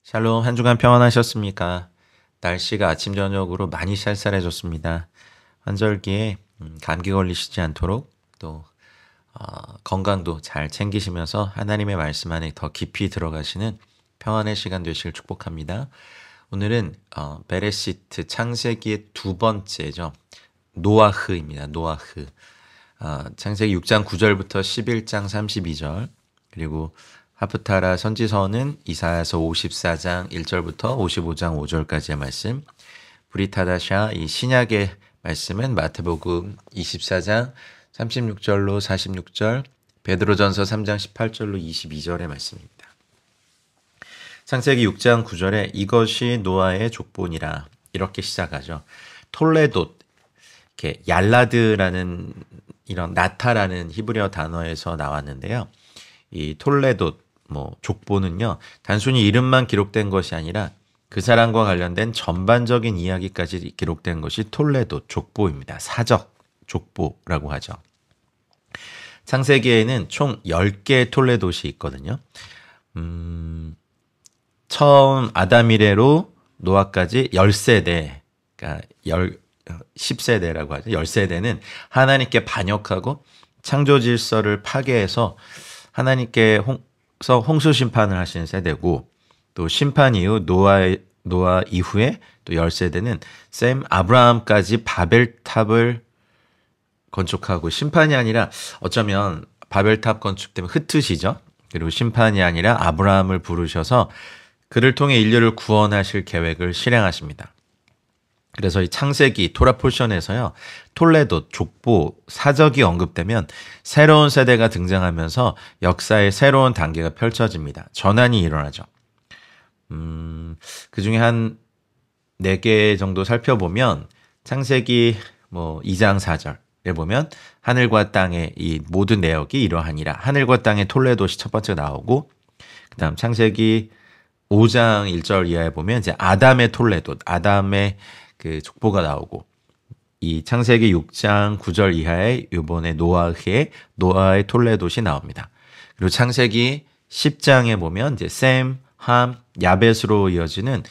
샬롬, 한 주간 평안하셨습니까? 날씨가 아침 저녁으로 많이 쌀쌀해졌습니다. 환절기에 감기 걸리시지 않도록 또 건강도 잘 챙기시면서 하나님의 말씀 안에 더 깊이 들어가시는 평안의 시간 되시길 축복합니다. 오늘은 베레시트 창세기의 두 번째죠. 노아흐입니다. 노아흐. 창세기 6장 9절부터 11장 32절 그리고 하프타라 선지서는 이사야서 54장 1절부터 55장 5절까지의 말씀, 브리타다샤 이 신약의 말씀은 마태복음 24장 36절로 46절, 베드로전서 3장 18절로 22절의 말씀입니다. 창세기 6장 9절에 이것이 노아의 족보니라 이렇게 시작하죠. 톨레돗, 이렇게 얄라드라는 이런 나타라는 히브리어 단어에서 나왔는데요. 이 톨레돗 족보는요, 단순히 이름만 기록된 것이 아니라 그 사람과 관련된 전반적인 이야기까지 기록된 것이 톨레돗 족보입니다. 사적 족보라고 하죠. 창세기에는 총 10개의 톨레돗이 있거든요. 처음 아담 이래로 노아까지 10세대, 그러니까 10세대라고 하죠. 10세대는 하나님께 반역하고 창조 질서를 파괴해서 하나님께서 홍수 심판을 하시는 세대고, 또 심판 이후 노아 이후에 또 10세대는 셈 아브라함까지 바벨탑을 건축하고, 심판이 아니라 어쩌면 바벨탑 건축 때문에 흩으시죠. 그리고 심판이 아니라 아브라함을 부르셔서 그를 통해 인류를 구원하실 계획을 실행하십니다. 그래서 이 창세기 토라 포션에서요, 톨레돗 족보 사적이 언급되면 새로운 세대가 등장하면서 역사의 새로운 단계가 펼쳐집니다. 전환이 일어나죠. 그 중에 한 4개 정도 살펴보면 창세기 2장 4절에 보면 하늘과 땅의 이 모든 내역이 이러하니라. 하늘과 땅의 톨레돗이 첫 번째 나오고, 그다음 창세기 5장 1절 이하에 보면 이제 아담의 톨레돗, 아담의 그 족보가 나오고, 이 창세기 6장 9절 이하에 이번에 노아의 톨레돗이 나옵니다. 그리고 창세기 10장에 보면 이제 셈, 함, 야벳으로 이어지는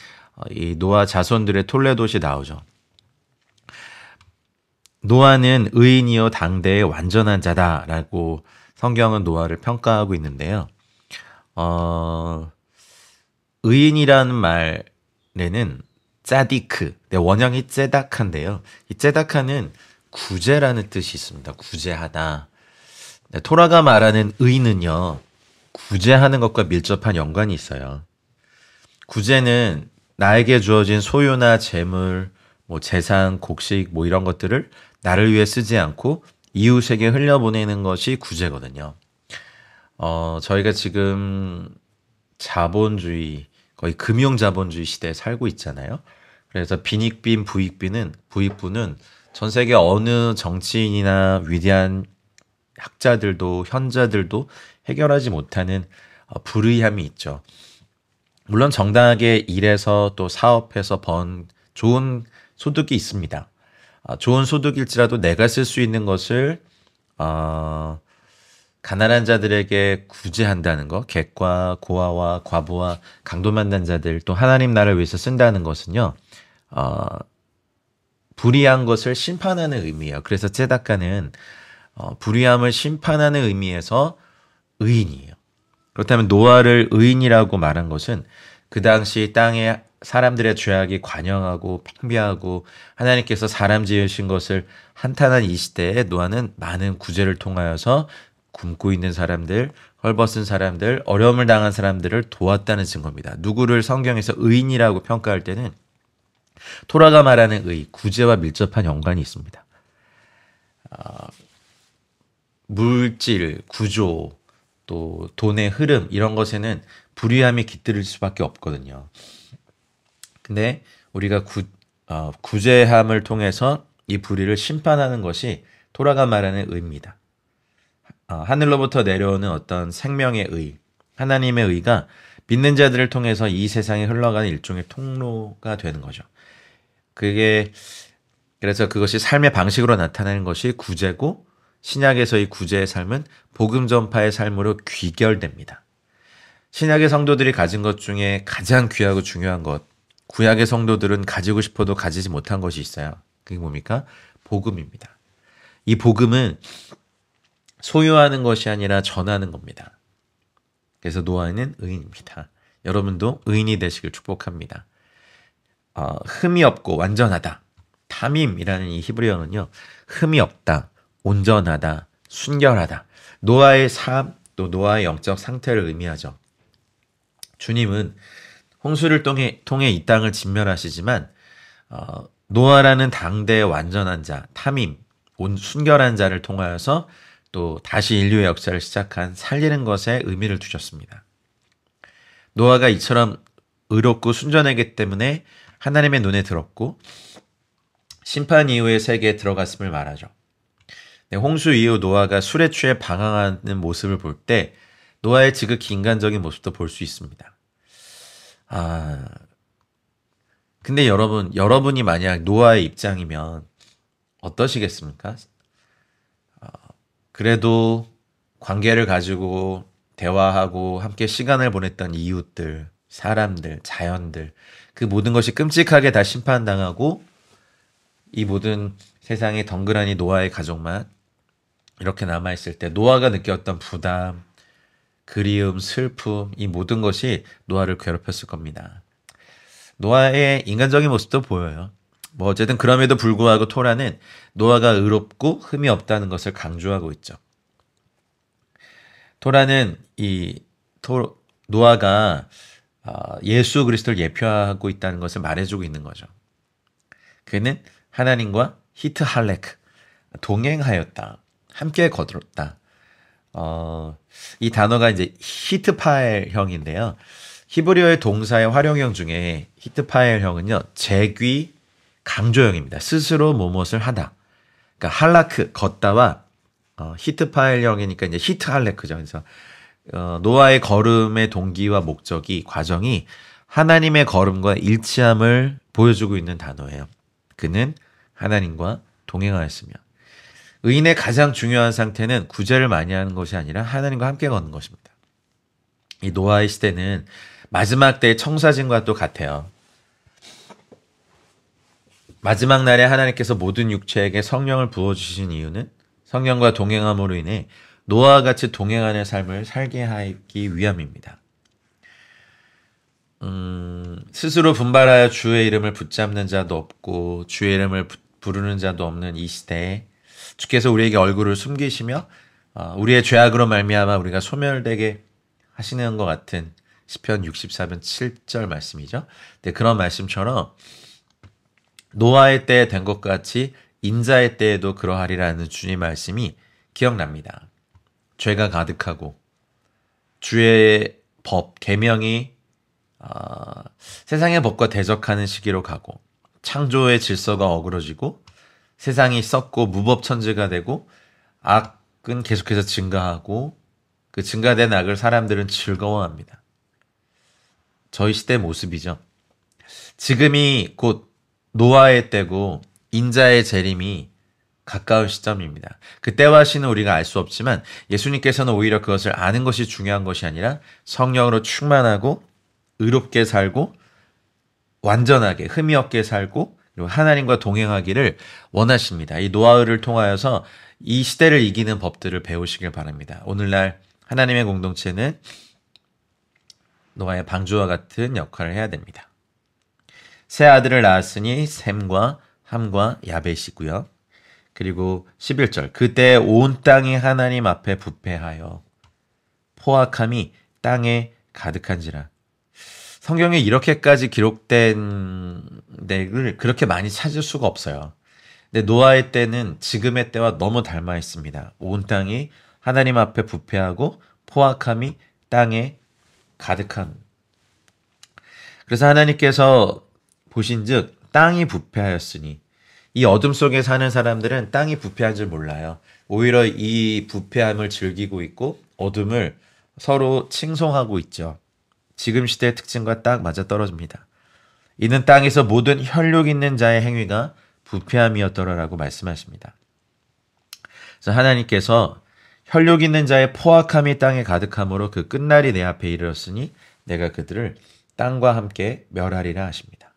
이 노아 자손들의 톨레돗이 나오죠. 노아는 의인이요 당대의 완전한 자다라고 성경은 노아를 평가하고 있는데요. 의인이라는 말에는 짜디크, 원형이 ጼ다카인데요. 이 ጼ다카는 구제라는 뜻이 있습니다. 구제하다. 토라가 말하는 의는요, 구제하는 것과 밀접한 연관이 있어요. 구제는 나에게 주어진 소유나 재물, 재산, 곡식 이런 것들을 나를 위해 쓰지 않고 이웃에게 흘려보내는 것이 구제거든요. 저희가 지금 자본주의, 거의 금융자본주의 시대에 살고 있잖아요. 그래서 빈익빈 부익부는 전 세계 어느 정치인이나 위대한 학자들도 현자들도 해결하지 못하는 불의함이 있죠. 물론 정당하게 일해서 또 사업해서 번 좋은 소득이 있습니다. 좋은 소득일지라도 내가 쓸 수 있는 것을 가난한 자들에게 구제한다는 것, 객과 고아와 과부와 강도 만난 자들, 또 하나님 나라를 위해서 쓴다는 것은요, 불의한 것을 심판하는 의미예요. 그래서 ጼ다카는 불의함을 심판하는 의미에서 의인이에요. 그렇다면 노아를 의인이라고 말한 것은 그 당시 땅에 사람들의 죄악이 관영하고 팽배하고 하나님께서 사람 지으신 것을 한탄한 이 시대에 노아는 많은 구제를 통하여서 굶고 있는 사람들, 헐벗은 사람들, 어려움을 당한 사람들을 도왔다는 증거입니다. 누구를 성경에서 의인이라고 평가할 때는 토라가 말하는 의, 구제와 밀접한 연관이 있습니다. 물질, 구조, 또 돈의 흐름 이런 것에는 불의함이 깃들일 수밖에 없거든요. 근데 우리가 구제함을 통해서 이 불의를 심판하는 것이 토라가 말하는 의입니다. 하늘로부터 내려오는 어떤 생명의 의, 하나님의 의가 믿는 자들을 통해서 이 세상에 흘러가는 일종의 통로가 되는 거죠. 그래서 그것이 삶의 방식으로 나타나는 것이 구제고, 신약에서의 구제의 삶은 복음 전파의 삶으로 귀결됩니다. 신약의 성도들이 가진 것 중에 가장 귀하고 중요한 것, 구약의 성도들은 가지고 싶어도 가지지 못한 것이 있어요. 그게 뭡니까? 복음입니다. 이 복음은 소유하는 것이 아니라 전하는 겁니다. 그래서 노아는 의인입니다. 여러분도 의인이 되시길 축복합니다. 흠이 없고 완전하다. 타밈이라는 이 히브리어는요. 흠이 없다, 온전하다, 순결하다. 노아의 삶, 또 노아의 영적 상태를 의미하죠. 주님은 홍수를 통해 이 땅을 진멸하시지만 노아라는 당대의 완전한 자, 타밈, 순결한 자를 통하여서 또 다시 인류의 역사를 시작한 살리는 것에 의미를 두셨습니다. 노아가 이처럼 의롭고 순전하기 때문에 하나님의 눈에 들었고 심판 이후의 세계에 들어갔음을 말하죠. 홍수 이후 노아가 술에 취해 방황하는 모습을 볼 때 노아의 지극히 인간적인 모습도 볼 수 있습니다. 근데 여러분이 만약 노아의 입장이면 어떠시겠습니까? 그래도 관계를 가지고 대화하고 함께 시간을 보냈던 이웃들, 사람들, 자연들, 그 모든 것이 끔찍하게 다 심판당하고 이 모든 세상에 덩그러니 노아의 가족만 이렇게 남아있을 때 노아가 느꼈던 부담, 그리움, 슬픔, 이 모든 것이 노아를 괴롭혔을 겁니다. 노아의 인간적인 모습도 보여요. 어쨌든 그럼에도 불구하고 토라는 노아가 의롭고 흠이 없다는 것을 강조하고 있죠. 토라는 노아가 예수 그리스도를 예표하고 있다는 것을 말해주고 있는 거죠. 그는 하나님과 히트할레크, 동행하였다. 함께 거들었다. 이 단어가 이제 히트파엘형인데요. 히브리어의 동사의 활용형 중에 히트파엘형은요, 재귀 강조형입니다. 스스로 무엇을 하다. 그러니까 할라크, 걷다와 히트파엘형이니까 이제 히트할레크죠. 그래서 노아의 걸음의 동기와 목적이, 과정이 하나님의 걸음과 일치함을 보여주고 있는 단어예요. 그는 하나님과 동행하였으며. 의인의 가장 중요한 상태는 구제를 많이 하는 것이 아니라 하나님과 함께 걷는 것입니다. 이 노아의 시대는 마지막 때의 청사진과 또 같아요. 마지막 날에 하나님께서 모든 육체에게 성령을 부어주신 이유는 성령과 동행함으로 인해 노아와 같이 동행하는 삶을 살게 하기 위함입니다. 스스로 분발하여 주의 이름을 붙잡는 자도 없고 주의 이름을 부르는 자도 없는 이 시대에 주께서 우리에게 얼굴을 숨기시며 우리의 죄악으로 말미암아 우리가 소멸되게 하시는 것 같은 시편 64편 7절 말씀이죠. 네, 그런 말씀처럼 노아의 때에 된 것 같이 인자의 때에도 그러하리라는 주님 말씀이 기억납니다. 죄가 가득하고 주의 법, 계명이 세상의 법과 대적하는 시기로 가고 창조의 질서가 어그러지고 세상이 썩고 무법천지가 되고 악은 계속해서 증가하고 그 증가된 악을 사람들은 즐거워합니다. 저희 시대의 모습이죠. 지금이 곧 노아의 때고 인자의 재림이 가까운 시점입니다. 그때와 시는 우리가 알 수 없지만 예수님께서는 오히려 그것을 아는 것이 중요한 것이 아니라 성령으로 충만하고 의롭게 살고 완전하게 흠이 없게 살고 그리고 하나님과 동행하기를 원하십니다. 이 노아를 통하여서 이 시대를 이기는 법들을 배우시길 바랍니다. 오늘날 하나님의 공동체는 노아의 방주와 같은 역할을 해야 됩니다. 새 아들을 낳았으니 셈과 함과 야벳이고요. 그리고 11절 그때 온 땅이 하나님 앞에 부패하여 포악함이 땅에 가득한지라. 성경에 이렇게까지 기록된 내용을 그렇게 많이 찾을 수가 없어요. 근데 노아의 때는 지금의 때와 너무 닮아 있습니다. 온 땅이 하나님 앞에 부패하고 포악함이 땅에 가득한. 그래서 하나님께서 보신즉 땅이 부패하였으니 이 어둠 속에 사는 사람들은 땅이 부패한 줄 몰라요. 오히려 이 부패함을 즐기고 있고 어둠을 서로 칭송하고 있죠. 지금 시대의 특징과 딱 맞아떨어집니다. 이는 땅에서 모든 혈육 있는 자의 행위가 부패함이었더라라고 말씀하십니다. 그래서 하나님께서 혈육 있는 자의 포악함이 땅에 가득함으로 그 끝날이 내 앞에 이르렀으니 내가 그들을 땅과 함께 멸하리라 하십니다.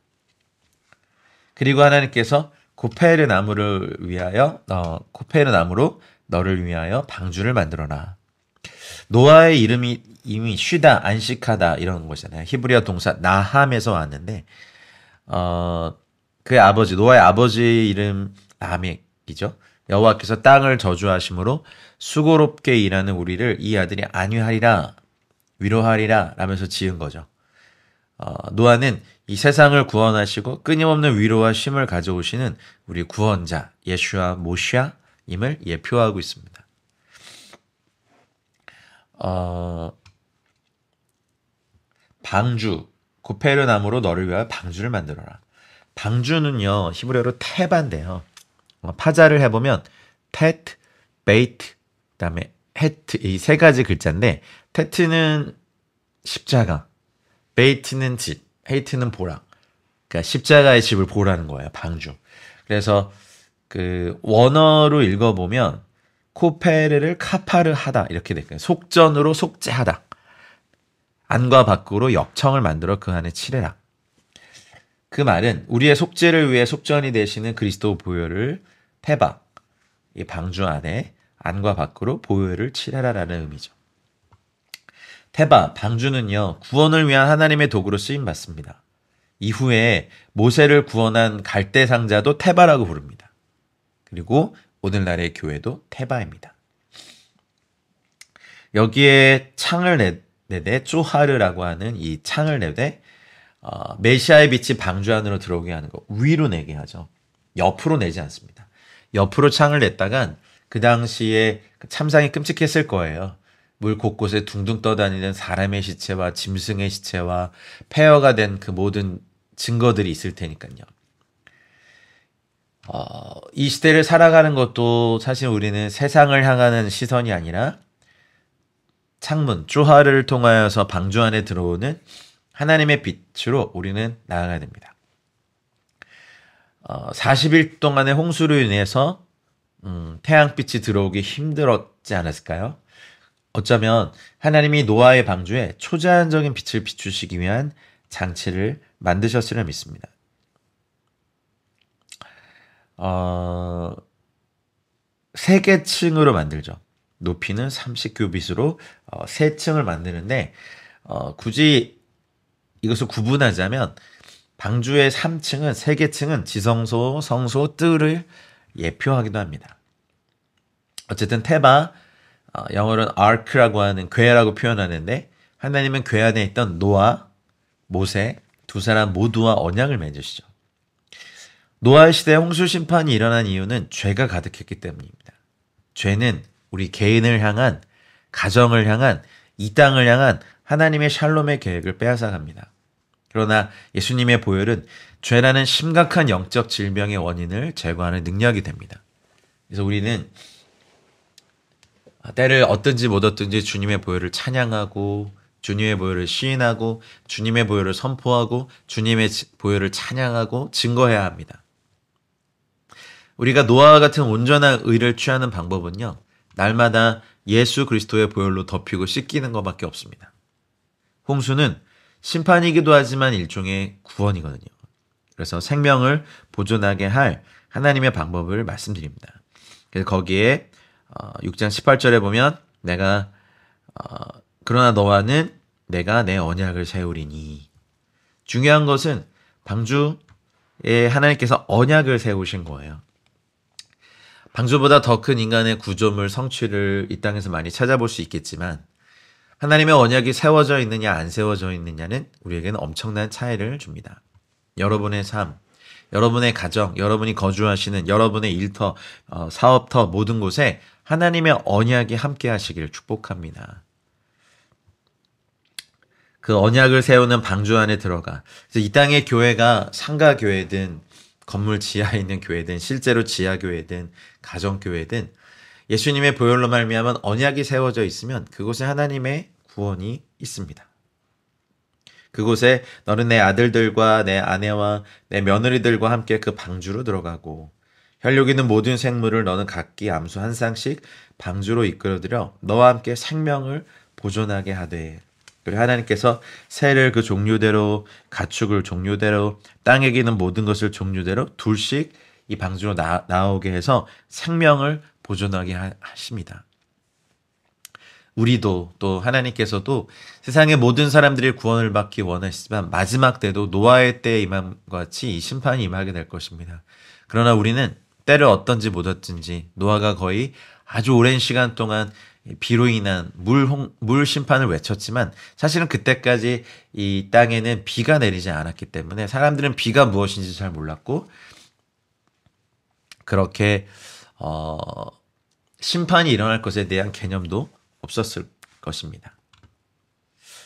그리고 하나님께서 코페르 나무를 위하여 코페르 나무로 너를 위하여 방주를 만들어라. 노아의 이름이 이미 쉬다, 안식하다 이런 것이잖아요. 히브리어 동사 나함에서 왔는데 그의 아버지 노아의 아버지 이름 라멕이죠. 여호와께서 땅을 저주하심으로 수고롭게 일하는 우리를 이 아들이 안위하리라 위로하리라 라면서 지은 거죠. 노아는 이 세상을 구원하시고 끊임없는 위로와 쉼을 가져오시는 우리 구원자 예슈아 모시아임을 예표하고 있습니다. 방주, 코페르 나무로 너를 위하여 방주를 만들어라. 방주는요 히브리어로 테바인데요. 파자를 해보면 테트, 베이트, 그다음에 헤트 이 세 가지 글자인데 테트는 십자가, 베이트는 집, 헤이트는 보라. 그러니까 십자가의 집을 보라는 거예요. 방주. 그래서 그 원어로 읽어보면 코페르를 카파르 하다 이렇게 될까요? 속전으로 속죄하다. 안과 밖으로 역청을 만들어 그 안에 칠해라. 그 말은 우리의 속죄를 위해 속전이 되시는 그리스도 보혈을 테바, 이 방주 안에 안과 밖으로 보혈을 칠해라라는 의미죠. 테바, 방주는요 구원을 위한 하나님의 도구로 쓰임 받습니다. 이후에 모세를 구원한 갈대 상자도 테바라고 부릅니다. 그리고 오늘날의 교회도 테바입니다. 여기에 창을 내되 쪼하르라고 하는 이 창을 내되 메시아의 빛이 방주 안으로 들어오게 하는 거 위로 내게 하죠. 옆으로 내지 않습니다. 옆으로 창을 냈다간 그 당시에 참상이 끔찍했을 거예요. 물 곳곳에 둥둥 떠다니는 사람의 시체와 짐승의 시체와 폐허가 된 그 모든 증거들이 있을 테니까요. 이 시대를 살아가는 것도 사실 우리는 세상을 향하는 시선이 아니라 창문, 쪼하르를 통하여서 방주 안에 들어오는 하나님의 빛으로 우리는 나아가야 됩니다. 40일 동안의 홍수로 인해서 태양빛이 들어오기 힘들었지 않았을까요? 어쩌면 하나님이 노아의 방주에 초자연적인 빛을 비추시기 위한 장치를 만드셨으려 믿습니다. 세 개 층으로 만들죠. 높이는 30규빗으로 세 층을 만드는데 굳이 이것을 구분하자면 방주의 3층은 세 개 층은 지성소, 성소, 뜰을 예표하기도 합니다. 어쨌든 테바 영어로는 ark라고 하는 궤라고 표현하는데 하나님은 궤 안에 있던 노아, 모세 두 사람 모두와 언약을 맺으시죠. 노아의 시대에 홍수 심판이 일어난 이유는 죄가 가득했기 때문입니다. 죄는 우리 개인을 향한, 가정을 향한, 이 땅을 향한 하나님의 샬롬의 계획을 빼앗아갑니다. 그러나 예수님의 보혈은 죄라는 심각한 영적 질병의 원인을 제거하는 능력이 됩니다. 그래서 우리는 때를 얻든지 못 얻든지 주님의 보혈을 찬양하고 주님의 보혈을 시인하고 주님의 보혈을 선포하고 주님의 보혈을 찬양하고 증거해야 합니다. 우리가 노아와 같은 온전한 의를 취하는 방법은요. 날마다 예수 그리스도의 보혈로 덮이고 씻기는 것밖에 없습니다. 홍수는 심판이기도 하지만 일종의 구원이거든요. 그래서 생명을 보존하게 할 하나님의 방법을 말씀드립니다. 그래서 거기에 6장 18절에 보면 내가 그러나 너와는 내가 내 언약을 세우리니. 중요한 것은 방주에 하나님께서 언약을 세우신 거예요. 방주보다 더 큰 인간의 구조물 성취를 이 땅에서 많이 찾아볼 수 있겠지만 하나님의 언약이 세워져 있느냐 안 세워져 있느냐는 우리에게는 엄청난 차이를 줍니다. 여러분의 삶, 여러분의 가정, 여러분이 거주하시는 여러분의 일터, 사업터 모든 곳에 하나님의 언약이 함께 하시기를 축복합니다. 그 언약을 세우는 방주 안에 들어가 그래서 이 땅의 교회가 상가 교회든 건물 지하에 있는 교회든 실제로 지하 교회든 가정 교회든 예수님의 보혈로 말미암은 언약이 세워져 있으면 그곳에 하나님의 구원이 있습니다. 그곳에 너는 내 아들들과 내 아내와 내 며느리들과 함께 그 방주로 들어가고 혈육 있는 모든 생물을 너는 각기 암수 한 쌍씩 방주로 이끌어들여 너와 함께 생명을 보존하게 하되. 그리고 하나님께서 새를 그 종류대로, 가축을 종류대로, 땅에 기는 모든 것을 종류대로 둘씩 이 방주로 나오게 해서 생명을 보존하게 하십니다. 우리도 또 하나님께서도 세상의 모든 사람들이 구원을 받기 원하시지만 마지막 때도 노아의 때에 임함과 같이 이 심판이 임하게 될 것입니다. 그러나 우리는 때를 어떤지 못 어쩐지 노아가 거의 아주 오랜 시간 동안 비로 인한 물 심판을 외쳤지만 사실은 그때까지 이 땅에는 비가 내리지 않았기 때문에 사람들은 비가 무엇인지 잘 몰랐고 그렇게 심판이 일어날 것에 대한 개념도 없었을 것입니다.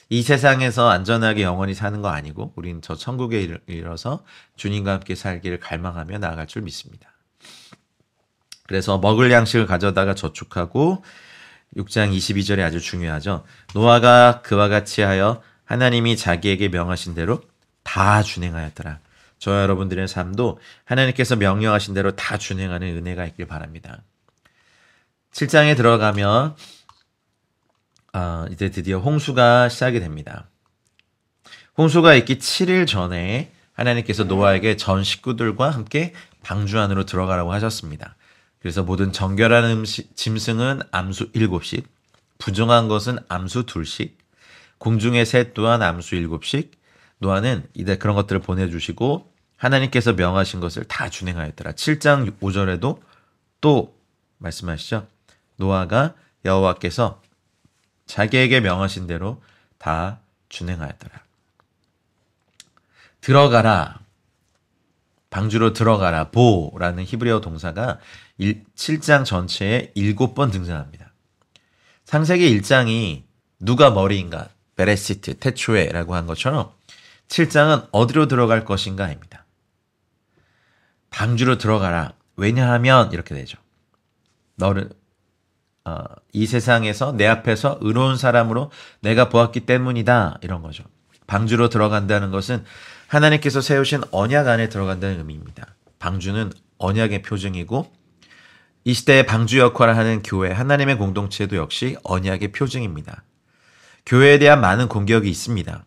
이 세상에서 안전하게 영원히 사는 거 아니고 우리는 저 천국에 이르러서 주님과 함께 살기를 갈망하며 나아갈 줄 믿습니다. 그래서 먹을 양식을 가져다가 저축하고 6장 22절에 아주 중요하죠. 노아가 그와 같이 하여 하나님이 자기에게 명하신 대로 다 준행하였더라. 저와 여러분들의 삶도 하나님께서 명령하신 대로 다 준행하는 은혜가 있길 바랍니다. 7장에 들어가면 이제 드디어 홍수가 시작이 됩니다. 홍수가 있기 7일 전에 하나님께서 노아에게 전 식구들과 함께 방주 안으로 들어가라고 하셨습니다. 그래서 모든 정결한 짐승은 암수 7씩, 부정한 것은 암수 2씩, 공중의 새 또한 암수 7씩, 노아는 이제 그런 것들을 보내주시고 하나님께서 명하신 것을 다 준행하였더라. 7장 5절에도 또 말씀하시죠. 노아가 여호와께서 자기에게 명하신 대로 다 준행하였더라. 들어가라. 방주로 들어가라. 보라는 히브리어 동사가 7장 전체에 7번 등장합니다. 창세기 1장이 누가 머리인가, 베레시트, 태초에라고 한 것처럼 7장은 어디로 들어갈 것인가입니다. 방주로 들어가라. 왜냐하면 이렇게 되죠. 너를 이 세상에서 내 앞에서 의로운 사람으로 내가 보았기 때문이다. 이런 거죠. 방주로 들어간다는 것은 하나님께서 세우신 언약 안에 들어간다는 의미입니다. 방주는 언약의 표징이고 이 시대에 방주 역할을 하는 교회, 하나님의 공동체도 역시 언약의 표징입니다. 교회에 대한 많은 공격이 있습니다.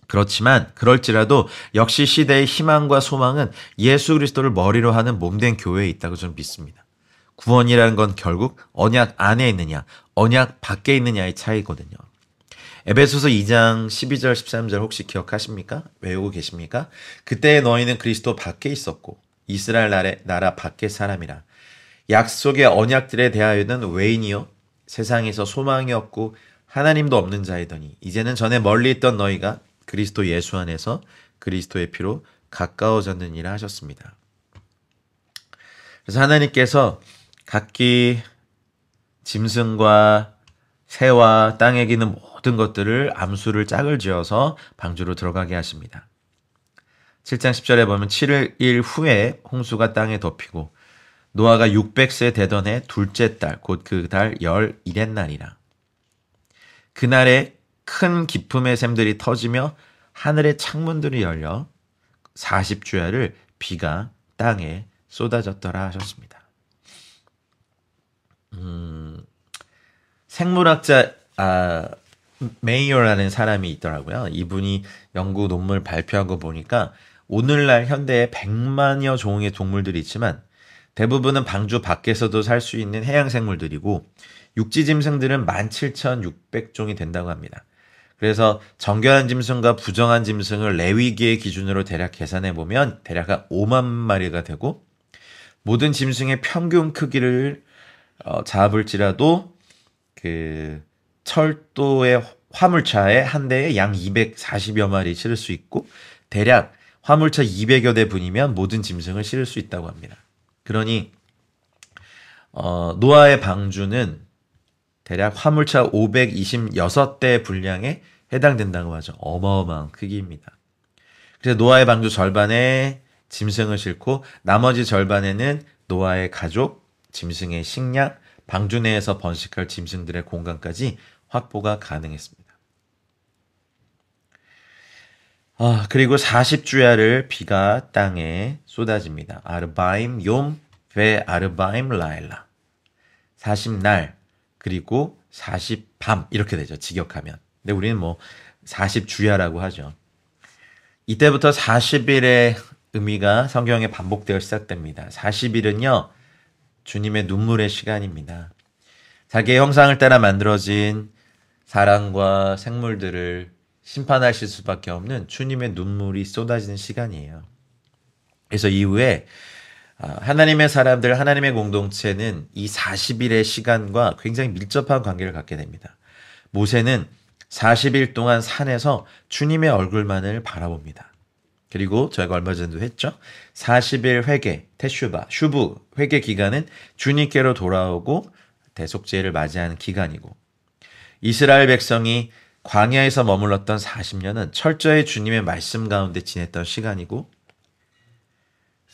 그렇지만 그럴지라도 역시 시대의 희망과 소망은 예수 그리스도를 머리로 하는 몸된 교회에 있다고 저는 믿습니다. 구원이라는 건 결국 언약 안에 있느냐, 언약 밖에 있느냐의 차이거든요. 에베소서 2장 12절 13절 혹시 기억하십니까? 외우고 계십니까? 그때 너희는 그리스도 밖에 있었고 이스라엘 나라 밖의 사람이라. 약속의 언약들에 대하여는 외인이요 세상에서 소망이 없고 하나님도 없는 자이더니 이제는 전에 멀리 있던 너희가 그리스도 예수 안에서 그리스도의 피로 가까워졌느니라 하셨습니다. 그래서 하나님께서 각기 짐승과 새와 땅에 기는 모든 것들을 암수를 짝을 지어서 방주로 들어가게 하십니다. 7장 10절에 보면 7일 후에 홍수가 땅에 덮이고 노아가 600세 되던 해 둘째 달 곧 그 달 11의 날이라. 그날에 큰 기품의 샘들이 터지며 하늘의 창문들이 열려 40주야를 비가 땅에 쏟아졌더라 하셨습니다. 생물학자 메이어라는 사람이 있더라고요. 이분이 연구 논문을 발표한 거 보니까 오늘날 현대에 100만여 종의 동물들이 있지만 대부분은 방주 밖에서도 살 수 있는 해양 생물들이고 육지 짐승들은 17,600종이 된다고 합니다. 그래서 정결한 짐승과 부정한 짐승을 레위기의 기준으로 대략 계산해 보면 대략 한 5만 마리가 되고 모든 짐승의 평균 크기를 잡을지라도 그 철도의 화물차에 한 대에 양 240여 마리 실을 수 있고 대략 화물차 200여 대 분이면 모든 짐승을 실을 수 있다고 합니다. 그러니 노아의 방주는 대략 화물차 526대 분량에 해당된다고 하죠. 어마어마한 크기입니다. 그래서 노아의 방주 절반에 짐승을 싣고 나머지 절반에는 노아의 가족, 짐승의 식량, 방주 내에서 번식할 짐승들의 공간까지 확보가 가능했습니다. 그리고 40주야를 비가 땅에 쏟아집니다. 아르바임, 욤, 베 아르바임 라일라. 40날 그리고 40밤 이렇게 되죠. 직역하면. 근데 우리는 뭐 40주야라고 하죠. 이때부터 40일의 의미가 성경에 반복되어 시작됩니다. 40일은요. 주님의 눈물의 시간입니다. 자기의 형상을 따라 만들어진 사람과 생물들을 심판하실 수밖에 없는 주님의 눈물이 쏟아지는 시간이에요. 그래서 이후에 하나님의 사람들, 하나님의 공동체는 이 40일의 시간과 굉장히 밀접한 관계를 갖게 됩니다. 모세는 40일 동안 산에서 주님의 얼굴만을 바라봅니다. 그리고 저희가 얼마 전에도 했죠. 40일 회개, 테슈바, 슈브 회개 기간은 주님께로 돌아오고 대속죄를 맞이하는 기간이고, 이스라엘 백성이 광야에서 머물렀던 40년은 철저히 주님의 말씀 가운데 지냈던 시간이고,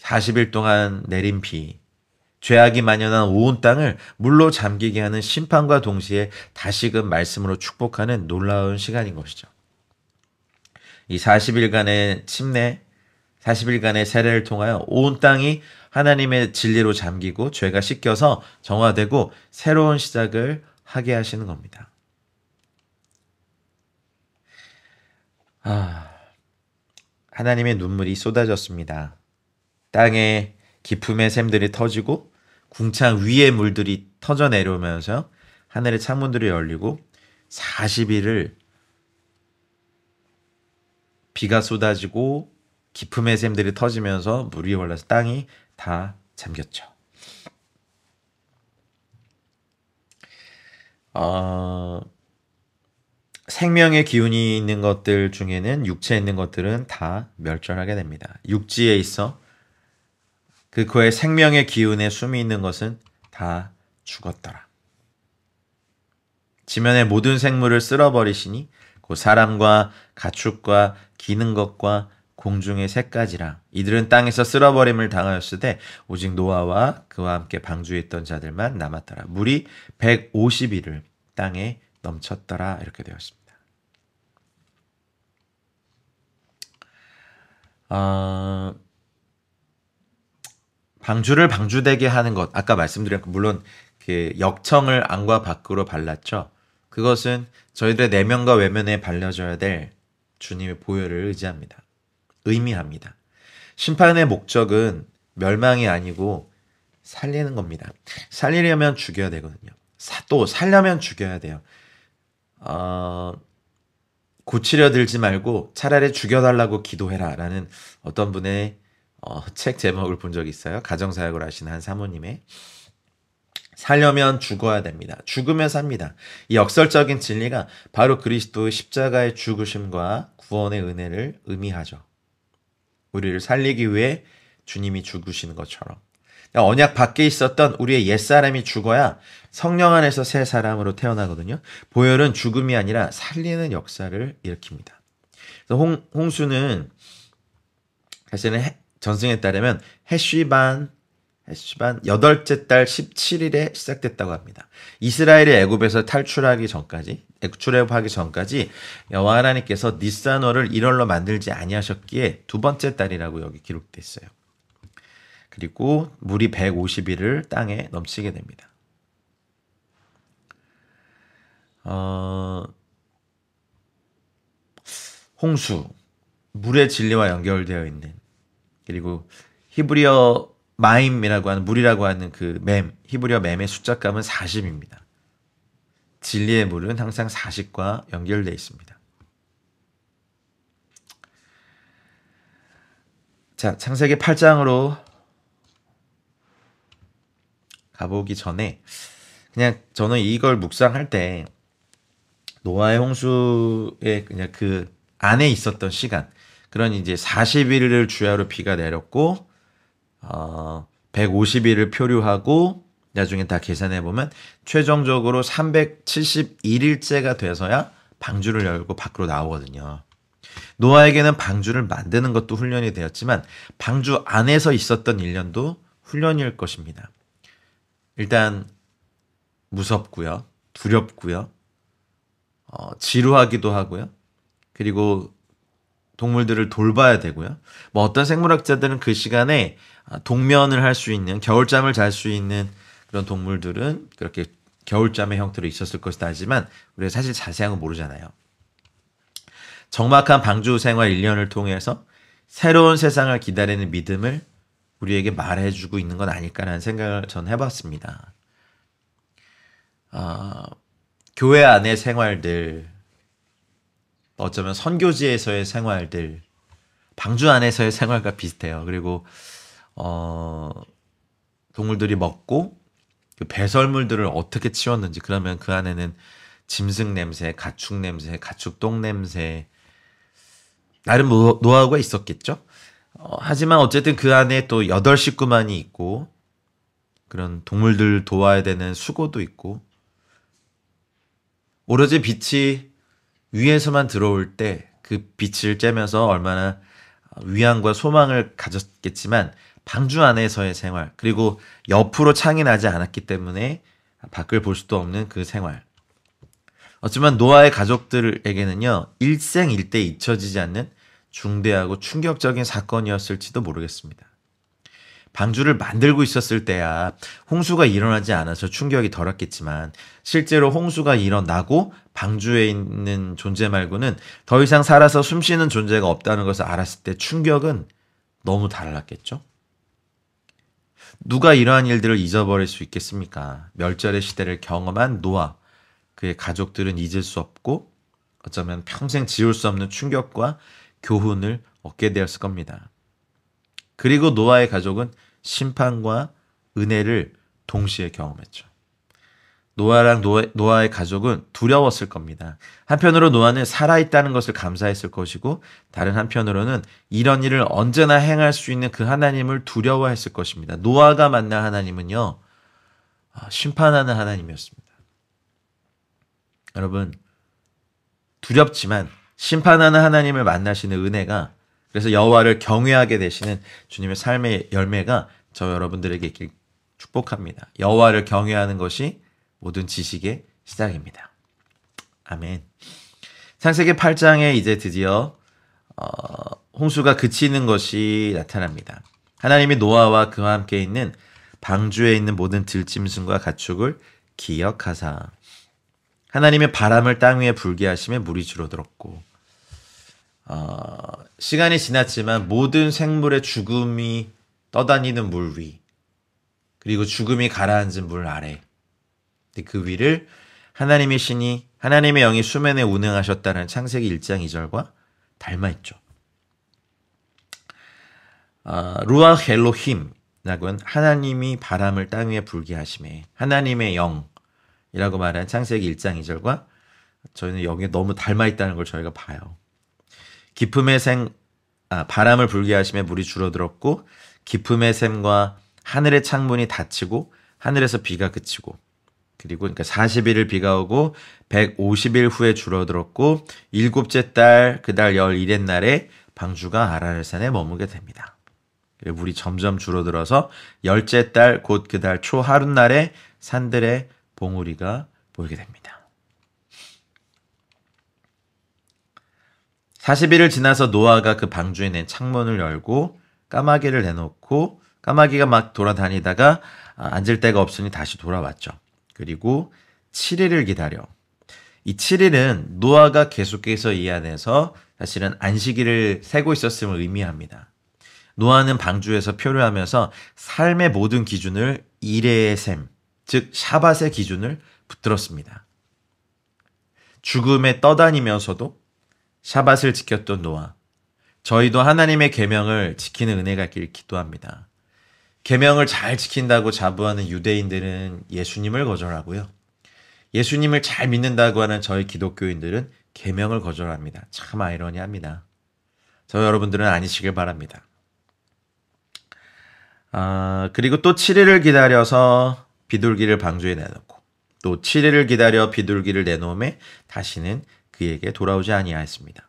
40일 동안 내린 비, 죄악이 만연한 온 땅을 물로 잠기게 하는 심판과 동시에 다시금 말씀으로 축복하는 놀라운 시간인 것이죠. 이 40일간의 침례, 40일간의 세례를 통하여 온 땅이 하나님의 진리로 잠기고 죄가 씻겨서 정화되고 새로운 시작을 하게 하시는 겁니다. 하나님의 눈물이 쏟아졌습니다. 땅에 기품의 샘들이 터지고 궁창 위의 물들이 터져 내려오면서 하늘의 창문들이 열리고 40일을 비가 쏟아지고 기품의 샘들이 터지면서 물이 올라서 땅이 다 잠겼죠. 생명의 기운이 있는 것들 중에는 육체에 있는 것들은 다 멸절하게 됩니다. 육지에 있어 그 코에 생명의 기운에 숨이 있는 것은 다 죽었더라. 지면의 모든 생물을 쓸어버리시니 곧 사람과 가축과 기는 것과 공중의 새까지라. 이들은 땅에서 쓸어버림을 당하였으되 오직 노아와 그와 함께 방주에 있던 자들만 남았더라. 물이 150일을 땅에 넘쳤더라. 이렇게 되었습니다. 방주를 방주되게 하는 것, 아까 말씀드렸고 물론 그 역청을 안과 밖으로 발랐죠. 그것은 저희들의 내면과 외면에 발려져야 될 주님의 보혈을 의미합니다. 심판의 목적은 멸망이 아니고 살리는 겁니다. 살리려면 죽여야 되거든요. 또 살려면 죽여야 돼요. 고치려 들지 말고 차라리 죽여달라고 기도해라 라는 어떤 분의 책 제목을 본 적이 있어요. 가정사역을 하시는 한 사모님의. 살려면 죽어야 됩니다. 죽으면 삽니다. 이 역설적인 진리가 바로 그리스도의 십자가의 죽으심과 구원의 은혜를 의미하죠. 우리를 살리기 위해 주님이 죽으시는 것처럼 언약 밖에 있었던 우리의 옛사람이 죽어야 성령 안에서 새 사람으로 태어나거든요. 보혈은 죽음이 아니라 살리는 역사를 일으킵니다. 그래서 홍수는 사실은 전승에 따르면 해시반 8째 달 17일에 시작됐다고 합니다. 이스라엘이 애굽에서 탈출하기 전까지 여호와 하나님께서 니산월을 1월로 만들지 아니하셨기에 두 번째 달이라고 여기 기록됐어요. 그리고 물이 150일을 땅에 넘치게 됩니다. 홍수, 물의 진리와 연결되어 있는, 그리고 히브리어 마임이라고 하는 물이라고 하는 그 히브리어 맴의 숫자값은 40입니다. 진리의 물은 항상 40과 연결되어 있습니다. 자, 창세기 8장으로 가보기 전에 그냥 저는 이걸 묵상할 때 노아의 홍수의 그냥 그 안에 있었던 시간, 그런 이제 40일을 주야로 비가 내렸고 150일을 표류하고 나중에 다 계산해 보면 최종적으로 371일째가 돼서야 방주를 열고 밖으로 나오거든요. 노아에게는 방주를 만드는 것도 훈련이 되었지만 방주 안에서 있었던 1년도 훈련일 것입니다. 일단 무섭고요. 두렵고요. 지루하기도 하고요. 그리고 동물들을 돌봐야 되고요. 뭐 어떤 생물학자들은 그 시간에 동면을 할 수 있는, 겨울잠을 잘 수 있는 그런 동물들은 그렇게 겨울잠의 형태로 있었을 것이다 하지만 우리가 사실 자세한 건 모르잖아요. 적막한 방주 생활 1년을 통해서 새로운 세상을 기다리는 믿음을 우리에게 말해주고 있는 건 아닐까라는 생각을 전 해봤습니다. 교회 안의 생활들, 어쩌면 선교지에서의 생활들, 방주 안에서의 생활과 비슷해요. 그리고 동물들이 먹고 그 배설물들을 어떻게 치웠는지, 그러면 그 안에는 짐승 냄새, 가축 냄새, 가축 똥 냄새, 나름 노하우가 있었겠죠. 하지만 어쨌든 그 안에 또 8식구만이 있고 그런 동물들 도와야 되는 수고도 있고, 오로지 빛이 위에서만 들어올 때 그 빛을 쬐면서 얼마나 위안과 소망을 가졌겠지만 방주 안에서의 생활, 그리고 옆으로 창이 나지 않았기 때문에 밖을 볼 수도 없는 그 생활, 어쩌면 노아의 가족들에게는요 일생일대 잊혀지지 않는 중대하고 충격적인 사건이었을지도 모르겠습니다. 방주를 만들고 있었을 때야 홍수가 일어나지 않아서 충격이 덜했겠지만 실제로 홍수가 일어나고 방주에 있는 존재 말고는 더 이상 살아서 숨쉬는 존재가 없다는 것을 알았을 때 충격은 너무 달랐겠죠? 누가 이러한 일들을 잊어버릴 수 있겠습니까? 멸절의 시대를 경험한 노아, 그의 가족들은 잊을 수 없고 어쩌면 평생 지울 수 없는 충격과 교훈을 얻게 되었을 겁니다. 그리고 노아의 가족은 심판과 은혜를 동시에 경험했죠. 노아랑 노아의 가족은 두려웠을 겁니다. 한편으로 노아는 살아있다는 것을 감사했을 것이고, 다른 한편으로는 이런 일을 언제나 행할 수 있는 그 하나님을 두려워했을 것입니다. 노아가 만난 하나님은요, 심판하는 하나님이었습니다. 여러분, 두렵지만 심판하는 하나님을 만나시는 은혜가, 그래서 여호와를 경외하게 되시는 주님의 삶의 열매가 저 여러분들에게 있길 축복합니다. 여호와를 경외하는 것이 모든 지식의 시작입니다. 아멘. 창세기 8장에 이제 드디어 홍수가 그치는 것이 나타납니다. 하나님이 노아와 그와 함께 있는 방주에 있는 모든 들짐승과 가축을 기억하사 하나님의 바람을 땅 위에 불게 하심에 물이 줄어들었고, 시간이 지났지만 모든 생물의 죽음이 떠다니는 물 위, 그리고 죽음이 가라앉은 물 아래, 그 위를 하나님의 신이, 하나님의 영이 수면에 운행하셨다는 창세기 1장 2절과 닮아있죠. 루아흐 엘로힘이라고 하는 하나님이 바람을 땅 위에 불게 하심에 하나님의 영이라고 말한 창세기 1장 2절과 저희는 영에 너무 닮아있다는 걸 저희가 봐요. 기품의 바람을 불게 하심에 물이 줄어들었고, 기품의 샘과 하늘의 창문이 닫히고 하늘에서 비가 그치고, 그리고 그러니까 40일을 비가 오고 150일 후에 줄어들었고, 일곱째 달 그달 11의 날에 방주가 아라르산에 머무게 됩니다. 그리고 물이 점점 줄어들어서 열째 달 곧 그달 초 하룻날에 산들의 봉우리가 보이게 됩니다. 40일을 지나서 노아가 그 방주에 낸 창문을 열고 까마귀를 내놓고, 까마귀가 막 돌아다니다가 앉을 데가 없으니 다시 돌아왔죠. 그리고 7일을 기다려. 이 7일은 노아가 계속해서 이 안에서 사실은 안식일을 세고 있었음을 의미합니다. 노아는 방주에서 표류하면서 삶의 모든 기준을 일의 셈, 즉 샤밧의 기준을 붙들었습니다. 죽음에 떠다니면서도 샤밧을 지켰던 노아, 저희도 하나님의 계명을 지키는 은혜가 있길 기도합니다. 계명을 잘 지킨다고 자부하는 유대인들은 예수님을 거절하고요, 예수님을 잘 믿는다고 하는 저희 기독교인들은 계명을 거절합니다. 참 아이러니합니다. 저 여러분들은 아니시길 바랍니다. 그리고 또 7일을 기다려서 비둘기를 방주에 내놓고, 또 7일을 기다려 비둘기를 내놓음에 다시는 그에게 돌아오지 아니하였습니다.